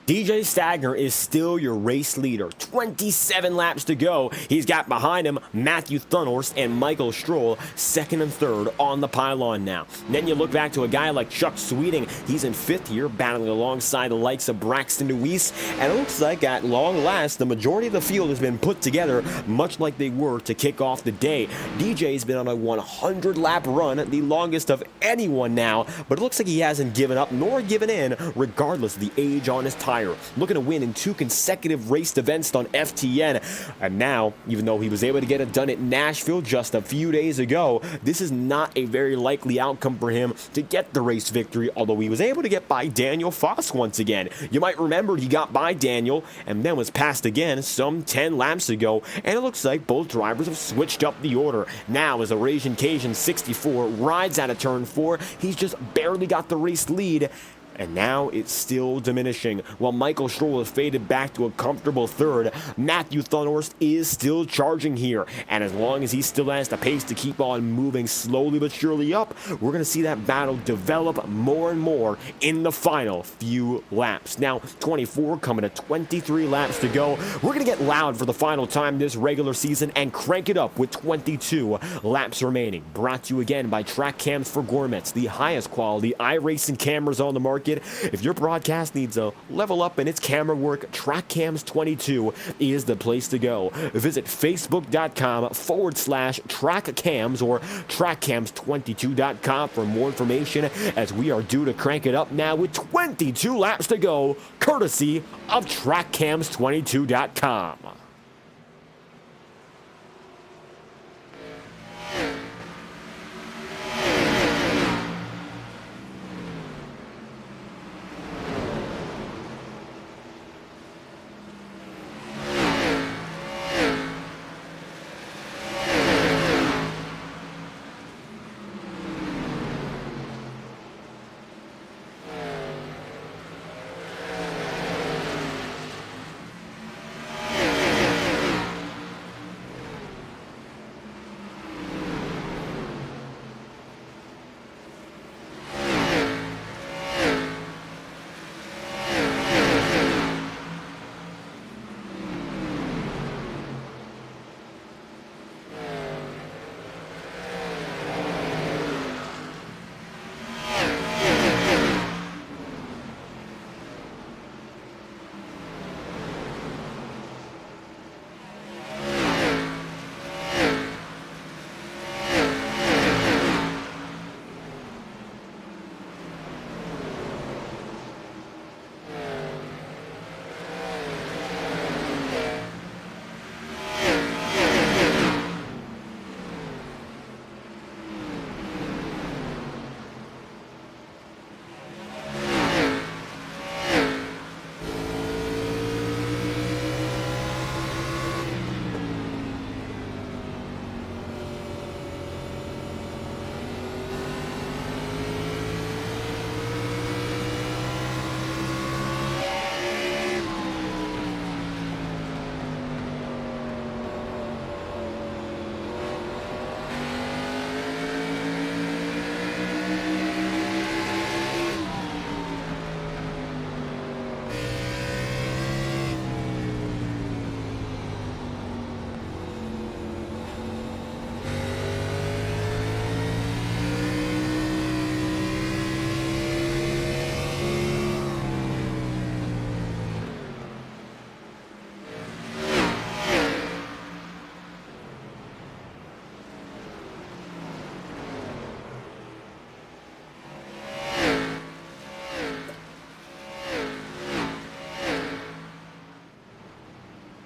DJ Stagner is still your race leader. 27 laps to go. He's got behind him Matthew Thunhorst and Michael Stroll, second and third on the pylon now. And then you look back to a guy like Chuck Sweeting. He's in 5th here, battling alongside the likes of Braxton Deweese. And it looks like at long last, the majority of the field has been put together, much like they were to kick off the day. DJ's been on a 100-lap run, the longest of anyone now, but it looks like he hasn't given up nor given in, regardless of the age on his tire. Looking to win in 2 consecutive raced events on FTN. And now, even though he was able to get it done at Nashville just a few days ago, this is not a very likely outcome for him to get the race victory, although he was able to get by Daniel Foss once again. You might remember he got by Daniel and then was passed again some 10 laps ago, and it looks like both drivers have switched up the order. Now, as Eurasian Cajun 64 rides out of turn 4, he's just barely got the race lead. And now it's still diminishing. While Michael Stroll has faded back to a comfortable 3rd, Matthew Thunhorst is still charging here. And as long as he still has the pace to keep on moving slowly but surely up, we're going to see that battle develop more and more in the final few laps. Now, 24 coming to 23 laps to go. We're going to get loud for the final time this regular season and crank it up with 22 laps remaining. Brought to you again by Track Cams for Gourmets, the highest quality iRacing cameras on the market. If your broadcast needs a level up in its camera work, TrackCams 22 is the place to go. Visit facebook.com/TrackCams or TrackCams22.com for more information, as we are due to crank it up now with 22 laps to go, courtesy of TrackCams22.com.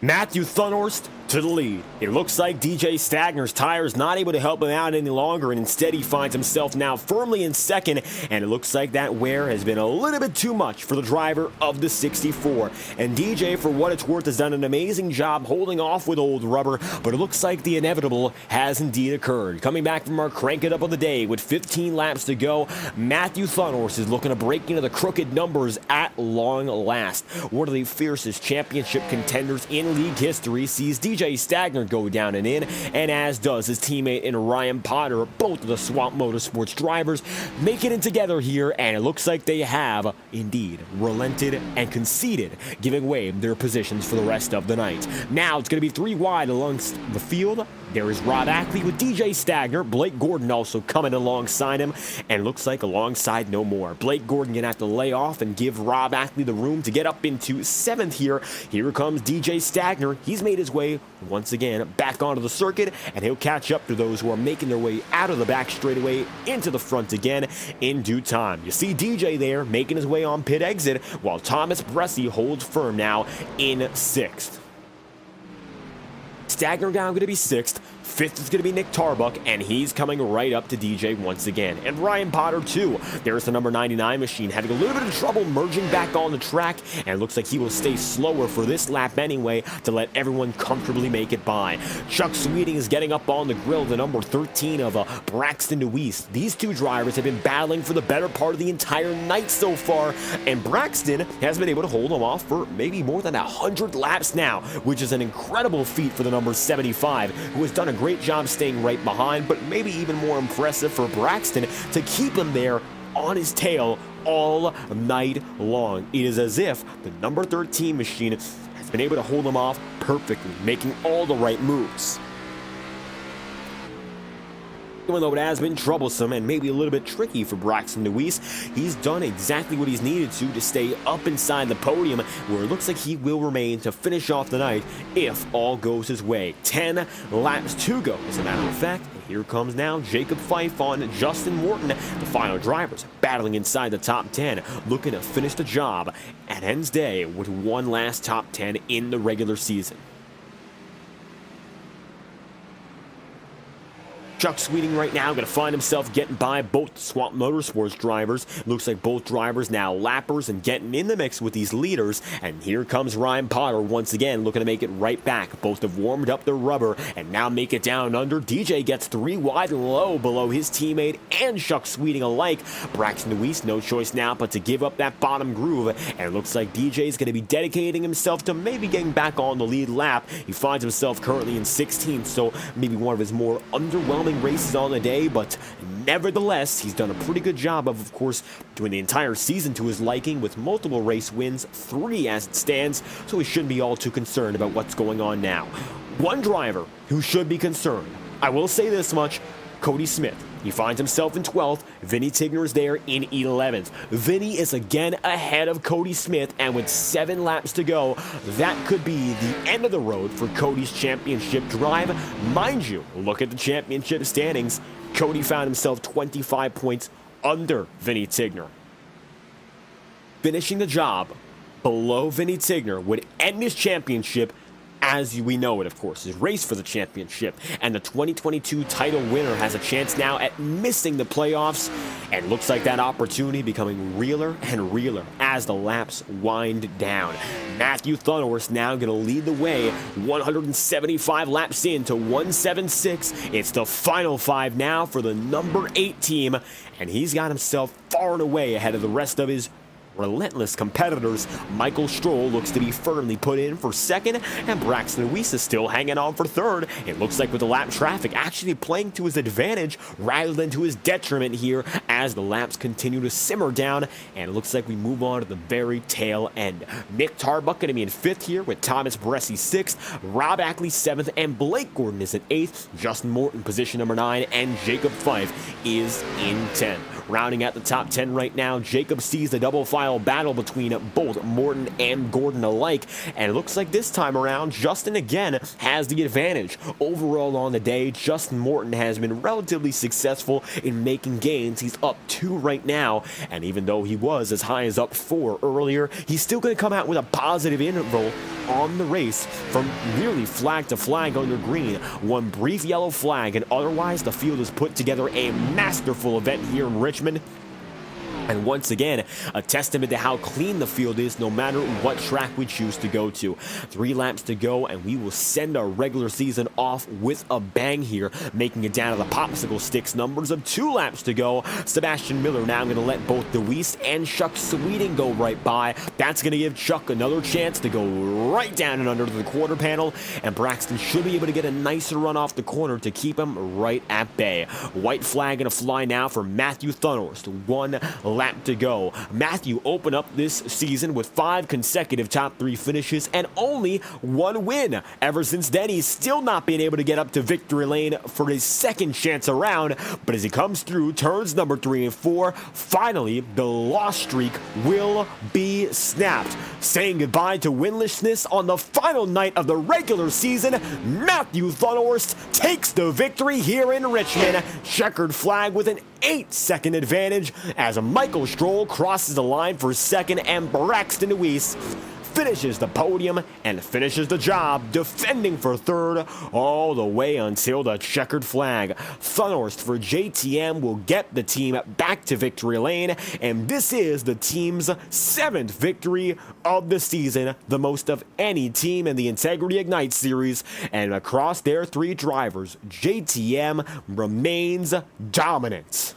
Matthew Thunhorst to the lead. It looks like DJ Stagner's tire is not able to help him out any longer, and instead he finds himself now firmly in second, and it looks like that wear has been a little bit too much for the driver of the 64. And DJ, for what it's worth, has done an amazing job holding off with old rubber, but it looks like the inevitable has indeed occurred. Coming back from our crank it up of the day with 15 laps to go, Matthew Thunhorst is looking to break into the crooked numbers at long last. One of the fiercest championship contenders in league history sees DJ Stagner go down and in, and as does his teammate in Ryan Potter. Both of the Swamp Motorsports drivers make it in together here, and it looks like they have indeed relented and conceded, giving away their positions for the rest of the night. Now it's going to be 3 wide alongst the field. There is Rob Ackley with DJ Stagner. Blake Gordon also coming alongside him, and it looks like alongside no more. Blake Gordon going to have to lay off and give Rob Ackley the room to get up into 7th here. Here comes DJ Stagner. He's made his way once again back onto the circuit, and he'll catch up to those who are making their way out of the back straightaway into the front again in due time. You see DJ there making his way on pit exit, while Thomas Bressi holds firm now in 6th. Stagner now going to be 6th. 5th is going to be Nick Tarbuck, and he's coming right up to DJ once again. And Ryan Potter, too. There's the number 99 machine, having a little bit of trouble merging back on the track, and it looks like he will stay slower for this lap anyway to let everyone comfortably make it by. Chuck Sweeting is getting up on the grill, the number 13 of Braxton Deweese. These two drivers have been battling for the better part of the entire night so far, and Braxton has been able to hold them off for maybe more than 100 laps now, which is an incredible feat for the number 75, who has done a great job staying right behind, but maybe even more impressive for Braxton to keep him there on his tail all night long. It is as if the number 13 machine has been able to hold him off perfectly, making all the right moves. Even though it has been troublesome and maybe a little bit tricky for Braxton Deweese, he's done exactly what he's needed to stay up inside the podium, where it looks like he will remain to finish off the night if all goes his way. 10 laps to go, as a matter of fact. And here comes now Jacob Fife on Justin Morton, the final drivers battling inside the top 10, looking to finish the job at Ends Day with one last top 10 in the regular season. Chuck Sweeting right now going to find himself getting by both Swamp Motorsports drivers. Looks like both drivers now lappers and getting in the mix with these leaders. And here comes Ryan Potter once again looking to make it right back. Both have warmed up their rubber and now make it down under. DJ gets 3 wide and low below his teammate and Chuck Sweeting alike. Braxton Deweese no choice now but to give up that bottom groove. And it looks like DJ is going to be dedicating himself to maybe getting back on the lead lap. He finds himself currently in 16th, so maybe one of his more underwhelming races on the day, but nevertheless, he's done a pretty good job of course, doing the entire season to his liking with multiple race wins, 3 as it stands, so he shouldn't be all too concerned about what's going on now. One driver who should be concerned, I will say this much, Cody Smith. He finds himself in 12th. Vinny Tigner is there in 11th. Vinny is again ahead of Cody Smith, and with 7 laps to go, that could be the end of the road for Cody's championship drive. Mind you, look at the championship standings. Cody found himself 25 points under Vinny Tigner. Finishing the job below Vinny Tigner would end his championship as we know it, of course, is race for the championship, and the 2022 title winner has a chance now at missing the playoffs, and looks like that opportunity becoming realer and realer as the laps wind down. Matthew Thunhorst now going to lead the way, 175 laps into 176. It's the final 5 now for the number 8 team, and he's got himself far and away ahead of the rest of his relentless competitors. Michael Stroll looks to be firmly put in for 2nd, and Braxton Deweese is still hanging on for 3rd. It looks like with the lap traffic actually playing to his advantage rather than to his detriment here as the laps continue to simmer down, and it looks like we move on to the very tail end. Nick Tarbuck going to be in 5th here with Thomas Bressi 6th, Rob Ackley 7th, and Blake Gordon is at 8th, Justin Morton position number 9, and Jacob Fife is in 10th. Rounding out the top 10 right now, Jacob sees the double file battle between both Morton and Gordon alike, and it looks like this time around, Justin again has the advantage. Overall on the day, Justin Morton has been relatively successful in making gains. He's up 2 right now, and even though he was as high as up 4 earlier, he's still going to come out with a positive interval on the race from nearly flag to flag under green. One brief yellow flag, and otherwise the field has put together a masterful event here in Richmond. And once again, a testament to how clean the field is no matter what track we choose to go to. 3 laps to go, and we will send our regular season off with a bang here, making it down to the popsicle sticks numbers of 2 laps to go. Sebastian Miller now going to let both DeWeese and Chuck Sweeting go right by. That's going to give Chuck another chance to go right down and under the quarter panel, and Braxton should be able to get a nicer run off the corner to keep him right at bay. White flag going to fly now for Matthew Thunhorst. 1 lap to go. Matthew opened up this season with 5 consecutive top 3 finishes and only 1 win. Ever since then, he's still not been able to get up to victory lane for his second chance around, but as he comes through turns number 3 and 4, finally the loss streak will be snapped. Saying goodbye to winlessness on the final night of the regular season, Matthew Thunhorst takes the victory here in Richmond. Checkered flag with an 8-second advantage as Michael Stroll crosses the line for second, and Braxton DeWeese finishes the podium and finishes the job, defending for third all the way until the checkered flag. Thunhorst for JTM will get the team back to victory lane, and this is the team's 7th victory of the season, the most of any team in the Integrity Ignite series, and across their 3 drivers, JTM remains dominant.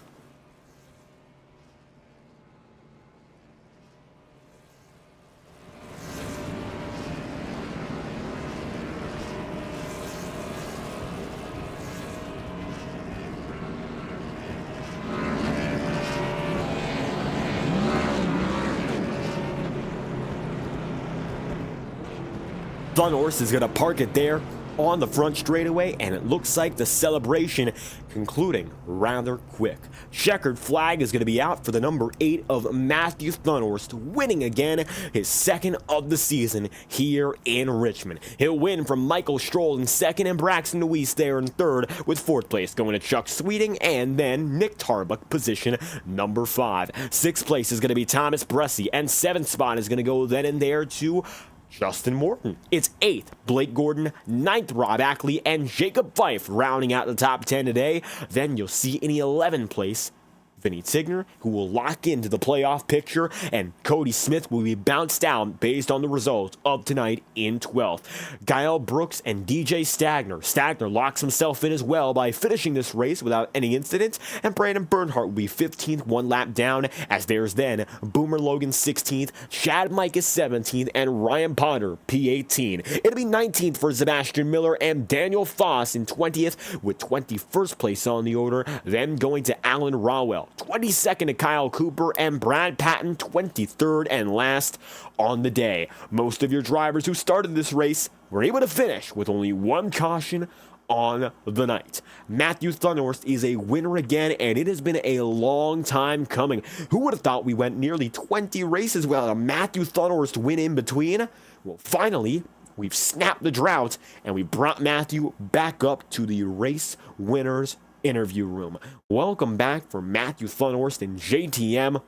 Thunhorst is going to park it there on the front straightaway, and it looks like the celebration concluding rather quick. Checkered flag is going to be out for the number 8 of Matthew Thunhorst, winning again his 2nd of the season here in Richmond. He'll win from Michael Stroll in 2nd and Braxton DeWeese there in 3rd, with 4th place going to Chuck Sweeting and then Nick Tarbuck, position number 5. 6th place is going to be Thomas Bressie, and 7th spot is going to go then and there to Justin Morton. It's 8th, Blake Gordon, 9th, Rob Ackley, and Jacob Fife rounding out the top 10 today. Then you'll see in the 11th place, Vinny Tigner, who will lock into the playoff picture, and Cody Smith will be bounced down based on the result of tonight in 12th. Gael Brooks and DJ Stagner. Stagner locks himself in as well by finishing this race without any incidents, and Brandon Bernhardt will be 15th, 1 lap down, as there's then Boomer Logan 16th, Chad Mike is 17th, and Ryan Potter P18. It'll be 19th for Sebastian Miller and Daniel Foss in 20th, with 21st place on the order, then going to Alan Rawell. 22nd to Kyle Cooper, and Brad Patton 23rd and last on the day. Most of your drivers who started this race were able to finish with only 1 caution on the night. Matthew Thunhorst is a winner again, and it has been a long time coming. Who would have thought we went nearly 20 races without a Matthew Thunhorst win in between? Well, finally, we've snapped the drought, and we brought Matthew back up to the race winners interview room. Welcome back for Matthew Thunhorst and JTM,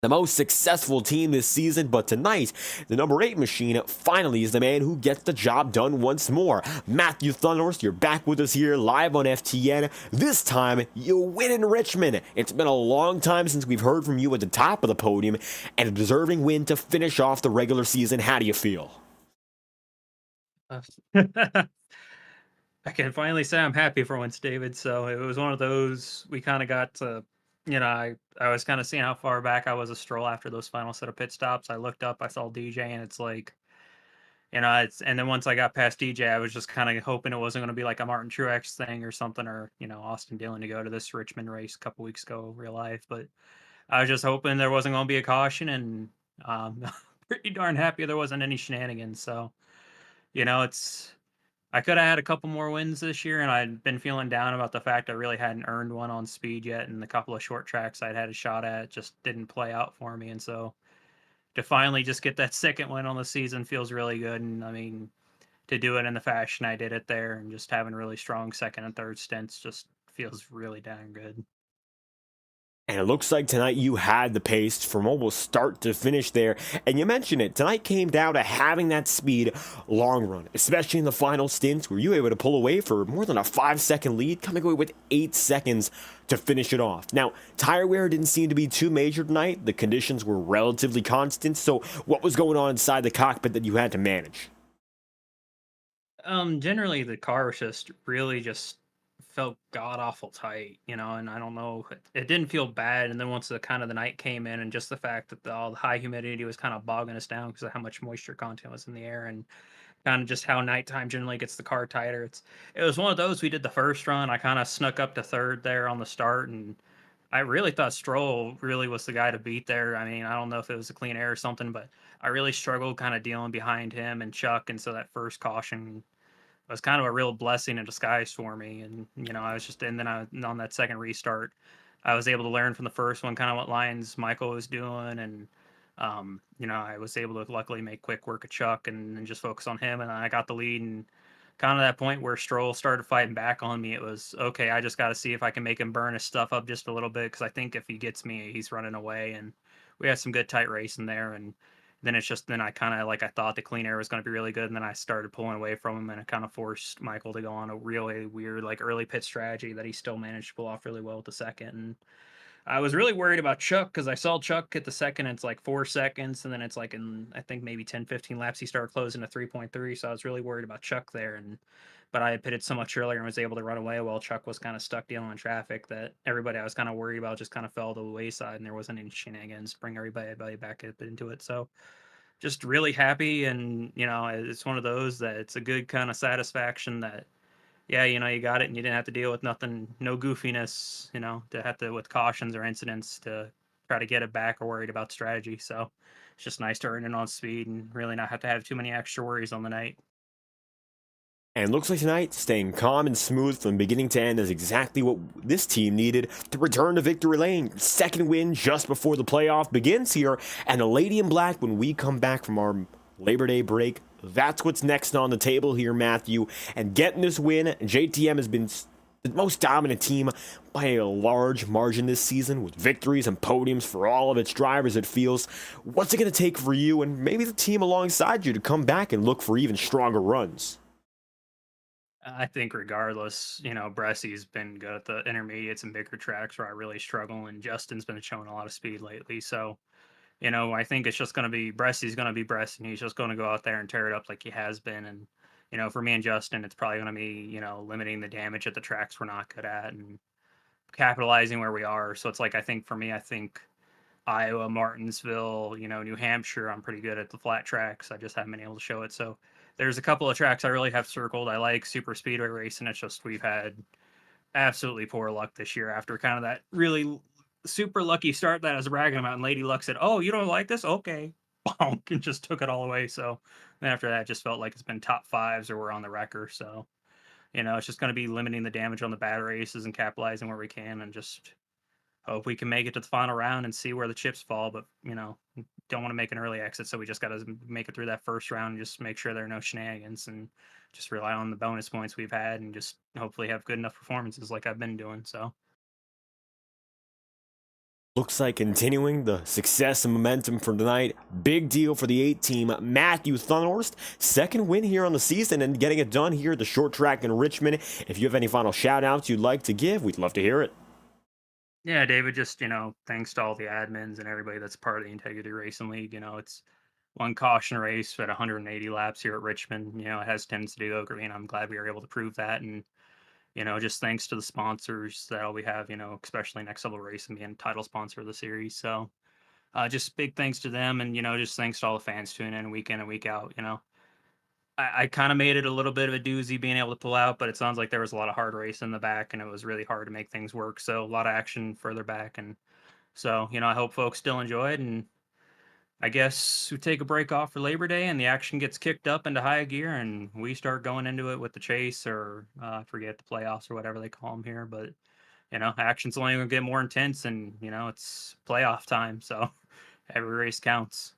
the most successful team this season, but tonight, the number 8 machine finally is the man who gets the job done once more. Matthew Thunhorst, you're back with us here live on FTN. This time, you win in Richmond. It's been a long time since we've heard from you at the top of the podium, and a deserving win to finish off the regular season. How do you feel? I can finally say I'm happy for once, David. So it was one of those, we kind of got to, I was kind of seeing how far back I was a Stroll after those final set of pit stops. I looked up, I saw DJ, and it's like, and then once I got past DJ, I was just kind of hoping it wasn't going to be like a Martin Truex thing or something, or, Austin Dillon to go to this Richmond race a couple weeks ago, real life. But I was just hoping there wasn't going to be a caution, and pretty darn happy there wasn't any shenanigans. So, it's I could have had a couple more wins this year, and I'd been feeling down about the fact I really hadn't earned one on speed yet, and the couple of short tracks I'd had a shot at just didn't play out for me. And so to finally just get that second win on the season feels really good. And I mean, to do it in the fashion I did it there, and just having really strong second and third stints just feels really dang good. And it looks like tonight you had the pace from almost start to finish there. And you mentioned it, tonight came down to having that speed long run, especially in the final stints where you were able to pull away for more than a 5-second lead, coming away with 8 seconds to finish it off. Now, tire wear didn't seem to be too major tonight. The conditions were relatively constant. So what was going on inside the cockpit that you had to manage? Generally the car was just really just felt god awful tight, and I don't know, it didn't feel bad. And then once the kind of the night came in, and just the fact that all the high humidity was kind of bogging us down because of how much moisture content was in the air, and kind of just how nighttime generally gets the car tighter. It was one of those. We did the first run. I kind of snuck up to third there on the start, and I really thought Stroll really was the guy to beat there. I mean, I don't know if it was a clean air or something, but I really struggled kind of dealing behind him and Chuck, and so that first caution was kind of a real blessing in disguise for me. And I was just, and then on that second restart, I was able to learn from the first one kind of what lines Michael was doing, and I was able to luckily make quick work of Chuck and just focus on him, and I got the lead. And kind of that point where Stroll started fighting back on me, it was okay. I just got to see if I can make him burn his stuff up just a little bit, because I think if he gets me, he's running away. And we had some good tight racing there, and then it's just then I kind of like I thought the clean air was going to be really good, and then I started pulling away from him, and it kind of forced Michael to go on a really weird like early pit strategy that he still managed to pull off really well with the second. And I was really worried about Chuck because I saw Chuck hit the second. It's like 4 seconds, and then it's like in I think maybe 10, 15 laps he started closing to 3.3. So I was really worried about Chuck there, and but I had pitted so much earlier and was able to run away while Chuck was kind of stuck dealing in traffic, that everybody I was kind of worried about just kind of fell to the wayside, and there wasn't any shenanigans to bring everybody back up into it. So just really happy. And it's one of those that it's a good kind of satisfaction that, yeah, you got it, and you didn't have to deal with nothing, no goofiness, to have to with cautions or incidents to try to get it back or worried about strategy. So it's just nice to earn it on speed and really not have to have too many extra worries on the night. And it looks like tonight, staying calm and smooth from beginning to end is exactly what this team needed to return to victory lane. Second win just before the playoff begins here, and the Lady in Black when we come back from our Labor Day break. That's what's next on the table here, Matthew. And getting this win, JTM has been the most dominant team by a large margin this season, with victories and podiums for all of its drivers, it feels. What's it going to take for you and maybe the team alongside you to come back and look for even stronger runs? I think regardless, Bressy's been good at the intermediates and bigger tracks where I really struggle, and Justin's been showing a lot of speed lately. So, I think it's just going to be Bressy's going to be Bressy, and he's just going to go out there and tear it up like he has been. And, for me and Justin, it's probably going to be, limiting the damage at the tracks we're not good at and capitalizing where we are. So it's like, I think for me, I think Iowa, Martinsville, New Hampshire, I'm pretty good at the flat tracks. I just haven't been able to show it. So there's a couple of tracks I really have circled. I like SuperSpeedway Racing. It's just we've had absolutely poor luck this year after kind of that really super lucky start that I was bragging about. And Lady Luck said, "Oh, you don't like this? Okay." Bonk, and just took it all away. So then after that, it just felt like it's been top fives or we're on the wrecker. So, it's just going to be limiting the damage on the bad races and capitalizing where we can, and just hope we can make it to the final round and see where the chips fall. But, don't want to make an early exit. So we just got to make it through that first round and just make sure there are no shenanigans, and just rely on the bonus points we've had, and just hopefully have good enough performances like I've been doing. So. Looks like continuing the success and momentum from tonight. Big deal for the 8 team. Matthew Thunhorst, second win here on the season and getting it done here at the short track in Richmond. If you have any final shout outs you'd like to give, we'd love to hear it. Yeah, David, just, thanks to all the admins and everybody that's part of the Integrity Racing League. It's one caution race at 180 laps here at Richmond. It has tendency to go green. I'm glad we were able to prove that. And, just thanks to the sponsors that all we have, especially Next Level Racing being title sponsor of the series. So just big thanks to them. And, just thanks to all the fans tuning in week and week out. I kind of made it a little bit of a doozy being able to pull out, but it sounds like there was a lot of hard race in the back, and it was really hard to make things work. So a lot of action further back. And so, I hope folks still enjoy it. And I guess we take a break off for Labor Day and the action gets kicked up into high gear and we start going into it with the chase or I forget the playoffs or whatever they call them here. But, action's only going to get more intense and, it's playoff time. So every race counts.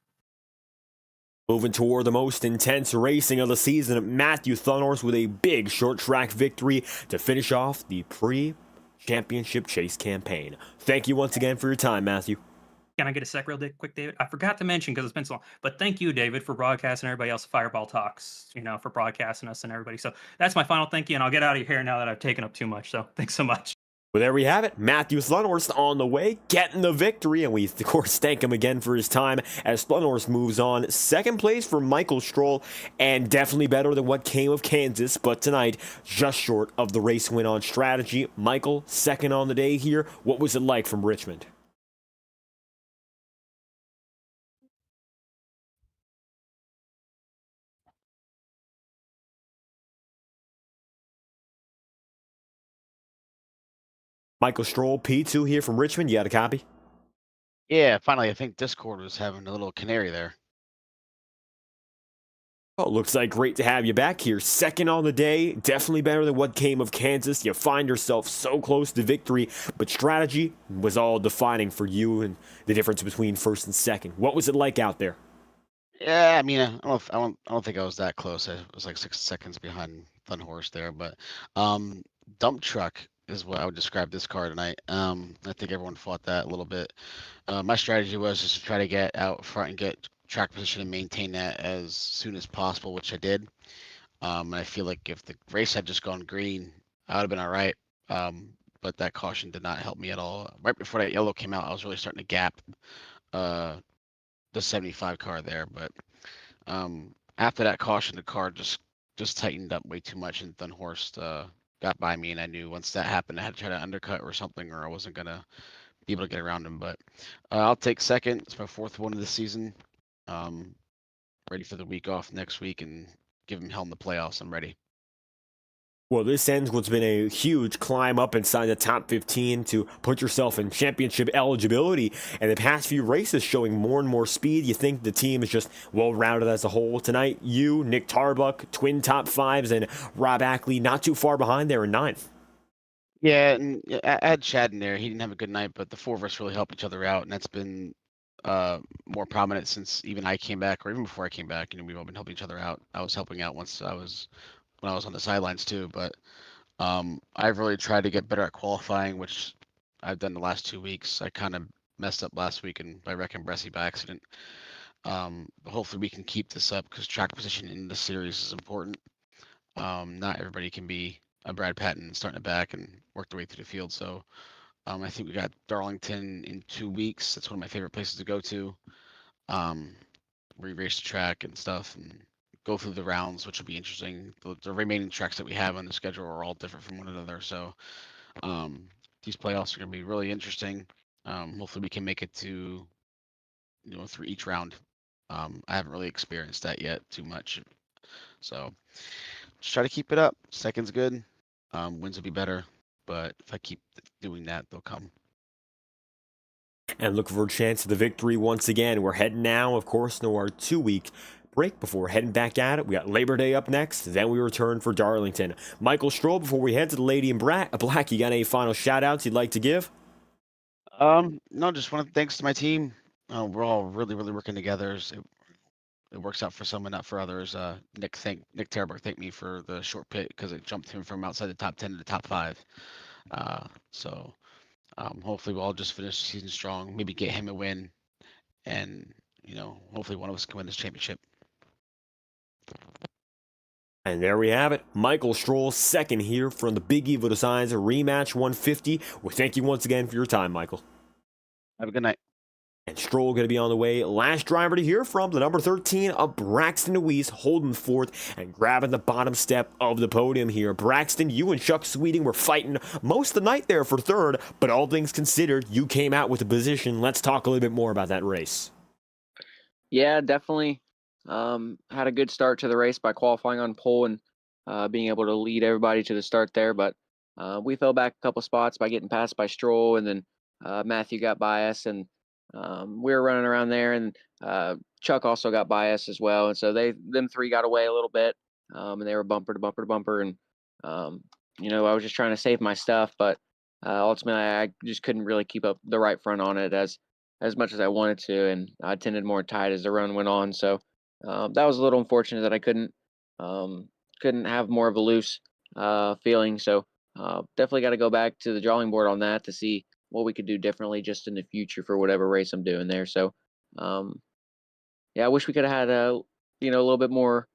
Moving toward the most intense racing of the season, Matthew Thunhorse with a big short track victory to finish off the pre-championship chase campaign. Thank you once again for your time, Matthew. Can I get a sec real quick, David? I forgot to mention because it's been so long, but thank you, David, for broadcasting everybody else Fireball Talks, for broadcasting us and everybody. So that's my final thank you, and I'll get out of here now that I've taken up too much. So thanks so much. Well, there we have it. Matthew Thunhorse on the way, getting the victory, and we, of course, thank him again for his time as Thunhorse moves on. Second place for Michael Stroll, and definitely better than what came of Kansas, but tonight, just short of the race win on strategy. Michael, second on the day here. What was it like from Richmond? Michael Stroll, P2 here from Richmond. You got a copy? Yeah, finally, I think Discord was having a little canary there. Oh, looks like great to have you back here. Second on the day, definitely better than what came of Kansas. You find yourself so close to victory, but strategy was all defining for you and the difference between first and second. What was it like out there? Yeah, I mean, I don't think I was that close. I was like 6 seconds behind Fun Horse there, but dump truck is what I would describe this car tonight. I think everyone fought that a little bit. My strategy was just to try to get out front and get track position and maintain that as soon as possible, which I did. And I feel like if the race had just gone green, I would have been all right. But that caution did not help me at all. Right before that yellow came out, I was really starting to gap the 75 car there, but after that caution, the car just tightened up way too much, and Thunhorst got by me, and I knew once that happened, I had to try to undercut or something, or I wasn't gonna be able to get around him. But I'll take second. It's my fourth one of the season. Ready for the week off next week and give him hell in the playoffs. I'm ready. Well, this ends what's been a huge climb up inside the top 15 to put yourself in championship eligibility. And the past few races showing more and more speed. You think the team is just well-rounded as a whole. Tonight, you, Nick Tarbuck, twin top fives, and Rob Ackley not too far behind there in ninth. Yeah, and I had Chad in there. He didn't have a good night, but the four of us really help each other out, and that's been more prominent since even I came back, or even before I came back. We've all been helping each other out. I was helping out when I was on the sidelines too, but I've really tried to get better at qualifying, which I've done the last 2 weeks. I kind of messed up last week and by wrecking Bressie by accident. Hopefully we can keep this up because track position in the series is important. Not everybody can be a Brad Patton starting it back and work their way through the field. So I think we got Darlington in 2 weeks. That's one of my favorite places to go to. Re-race the track and stuff and go through the rounds, which will be interesting. The remaining tracks that we have on the schedule are all different from one another. So these playoffs are going to be really interesting. Hopefully we can make it to, through each round. I haven't really experienced that yet too much. So just try to keep it up. Second's good. Wins will be better. But if I keep doing that, they'll come. And look for a chance of the victory once again. We're heading now, of course, to our 2-week break before heading back at it. We got Labor Day up next, then we return for Darlington. Michael Stroll, before we head to the Lady in Black, you got any final shout-outs you'd like to give? No, just want to thanks to my team. We're all really, really working together. It works out for some and not for others. Nick Terberg thanked me for the short pit because it jumped him from outside the top 10 to the top 5. So hopefully we'll all just finish the season strong, maybe get him a win, and hopefully one of us can win this championship. And there we have it. Michael Stroll, second here from the Big Evil Designs Rematch 150. Well, thank you once again for your time, Michael. Have a good night. And Stroll going to be on the way. Last driver to hear from, the number 13 of Braxton Deweese, holding fourth and grabbing the bottom step of the podium here. Braxton, you and Chuck Sweeting were fighting most of the night there for third, but all things considered, you came out with a position. Let's talk a little bit more about that race. Yeah, definitely. Had a good start to the race by qualifying on pole and being able to lead everybody to the start there, but we fell back a couple spots by getting passed by Stroll, and then Matthew got by us, and we were running around there, and Chuck also got by us as well. And so them three got away a little bit, and they were bumper to bumper to bumper. And, I was just trying to save my stuff, but ultimately I just couldn't really keep up the right front on it as much as I wanted to. And I tended more tight as the run went on. So that was a little unfortunate that I couldn't have more of a loose feeling. So definitely got to go back to the drawing board on that to see what we could do differently just in the future for whatever race I'm doing there. So, I wish we could have had a little bit more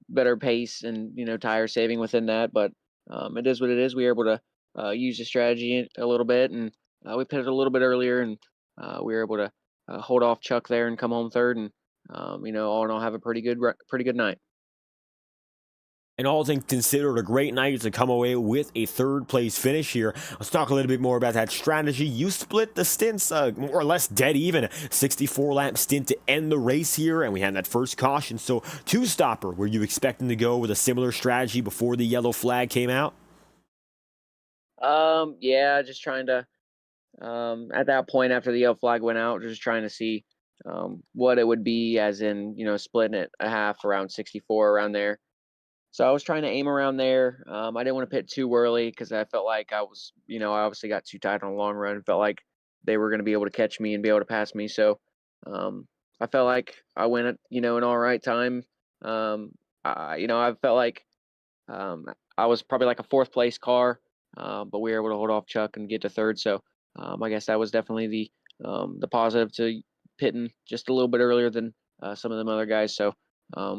better pace and tire saving within that, but it is what it is. We were able to use the strategy a little bit, and we pitted a little bit earlier, and we were able to hold off Chuck there and come home third, and all in all, have a pretty good night. And all things considered, a great night to come away with a third place finish here. Let's talk a little bit more about that strategy. You split the stints more or less dead even. 64-lap stint to end the race here, and we had that first caution. So two-stopper, were you expecting to go with a similar strategy before the yellow flag came out? Yeah, just trying to, at that point after the yellow flag went out, just trying to see what it would be, as in, splitting it a half around 64 around there. So I was trying to aim around there. I didn't want to pit too early because I felt like I was, I obviously got too tight on the long run. Felt like they were going to be able to catch me and be able to pass me. So I felt like I went at, an all right time. I felt like I was probably like a fourth place car, but we were able to hold off Chuck and get to third. So I guess that was definitely the positive to pitting just a little bit earlier than some of them other guys. So, I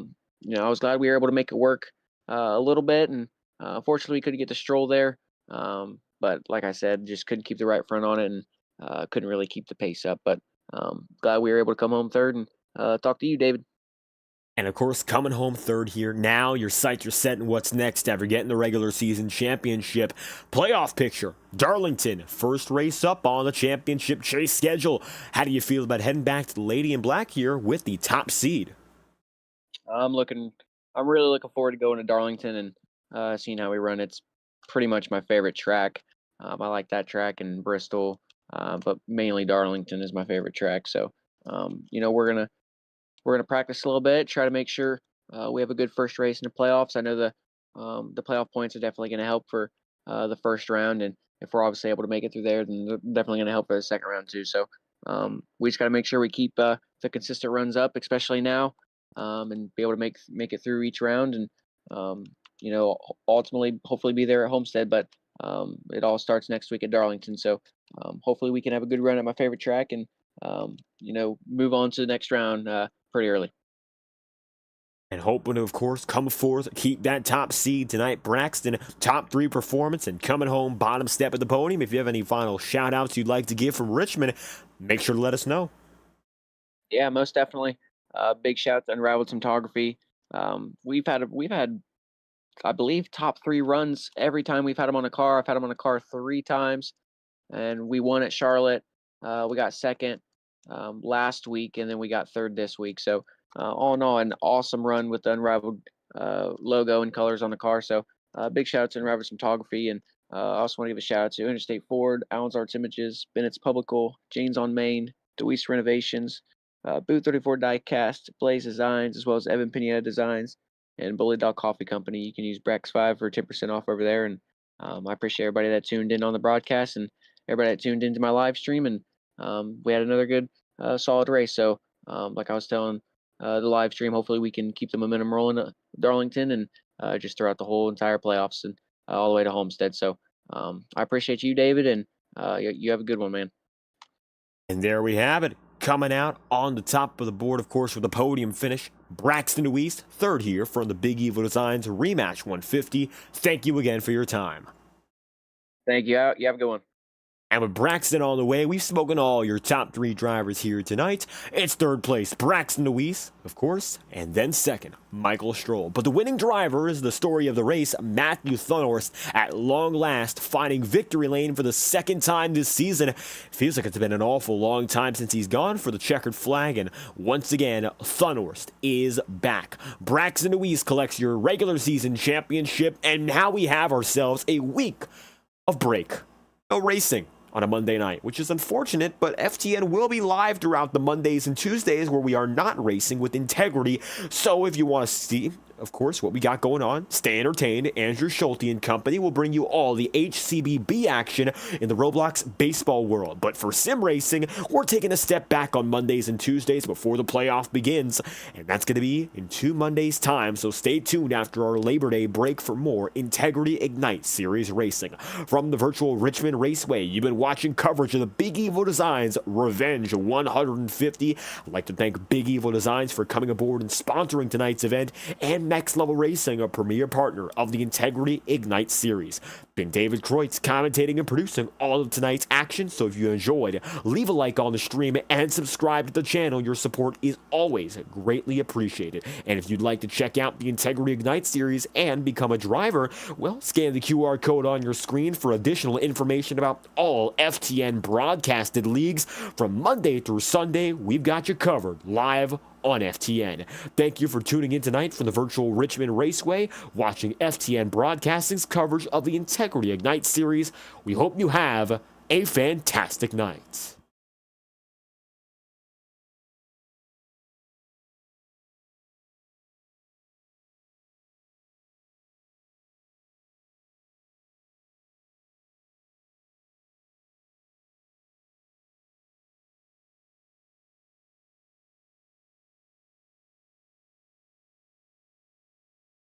was glad we were able to make it work a little bit, and unfortunately we couldn't get to Stroll there. But like I said, just couldn't keep the right front on it, and couldn't really keep the pace up. But glad we were able to come home third and talk to you, David. And of course, coming home third here. Now your sights are set in what's next after getting the regular season championship. Playoff picture. Darlington, first race up on the championship chase schedule. How do you feel about heading back to the Lady in Black here with the top seed? I'm really looking forward to going to Darlington and seeing how we run. It's pretty much my favorite track. I like that track in Bristol, but mainly Darlington is my favorite track. So, we're gonna practice a little bit, try to make sure we have a good first race in the playoffs. I know the playoff points are definitely going to help for the first round, and if we're obviously able to make it through there, then they're definitely going to help for the second round too. So we just got to make sure we keep the consistent runs up, especially now. And be able to make it through each round, and ultimately hopefully be there at Homestead. But it all starts next week at Darlington, so hopefully we can have a good run at my favorite track, and move on to the next round pretty early. And hoping to, of course, come forth, keep that top seed tonight. Braxton, top 3 performance, and coming home bottom step at the podium. If you have any final shout outs you'd like to give from Richmond, make sure to let us know. Yeah, most definitely. Big shout to Unrivaled Photography. We've had, I believe, top 3 runs every time we've had them on a car. I've had them on a car 3 times, and we won at Charlotte. We got second last week, and then we got third this week. So all in all, an awesome run with the Unrivaled logo and colors on the car. So big shout out to Unrivaled Photography, and I also want to give a shout out to Interstate Ford, Allen's Arts Images, Bennett's Publical, Jane's on Main, DeWeese Renovations, Boot 34 Diecast, Blaze Designs, as well as Evan Pineda Designs, and Bully Dog Coffee Company. You can use Brex5 for 10% off over there. And I appreciate everybody that tuned in on the broadcast and everybody that tuned into my live stream. And we had another good, solid race. So like I was telling the live stream, hopefully we can keep the momentum rolling at Darlington and just throughout the whole entire playoffs and all the way to Homestead. So I appreciate you, David, and you have a good one, man. And there we have it. Coming out on the top of the board, of course, with a podium finish, Braxton DeWeese, third here from the Big Evil Designs Rematch 150. Thank you again for your time. Thank you. You have a good one. And with Braxton on the way, we've spoken all your top 3 drivers here tonight. It's third place, Braxton DeWeese, of course, and then second, Michael Stroll. But the winning driver is the story of the race, Matthew Thunhorst, at long last, finding victory lane for the second time this season. Feels like it's been an awful long time since he's gone for the checkered flag, and once again, Thunhorst is back. Braxton DeWeese collects your regular season championship, and now we have ourselves a week of break. No racing. on a Monday night, which is unfortunate, but FTN will be live throughout the Mondays and Tuesdays where we are not racing with integrity. So if you want to see, of course, what we got going on, stay entertained. Andrew Schulte and company will bring you all the HCBB action in the Roblox baseball world. But for sim racing, we're taking a step back on Mondays and Tuesdays before the playoff begins, and that's going to be in 2 Mondays' time. So stay tuned after our Labor Day break for more Integrity Ignite Series racing. From the virtual Richmond Raceway, you've been watching coverage of the Big Evil Designs Revenge 150. I'd like to thank Big Evil Designs for coming aboard and sponsoring tonight's event, and Next Level Racing, a premier partner of the Integrity Ignite Series. Been David Kreutz commentating and producing all of tonight's action, so if you enjoyed, leave a like on the stream and subscribe to the channel. Your support is always greatly appreciated. And if you'd like to check out the Integrity Ignite Series and become a driver, well, scan the QR code on your screen for additional information about all FTN broadcasted leagues. From Monday through Sunday, we've got you covered live on FTN. Thank you for tuning in tonight from the virtual Richmond Raceway, watching FTN Broadcasting's coverage of the Integrity Ignite Series. We hope you have a fantastic night.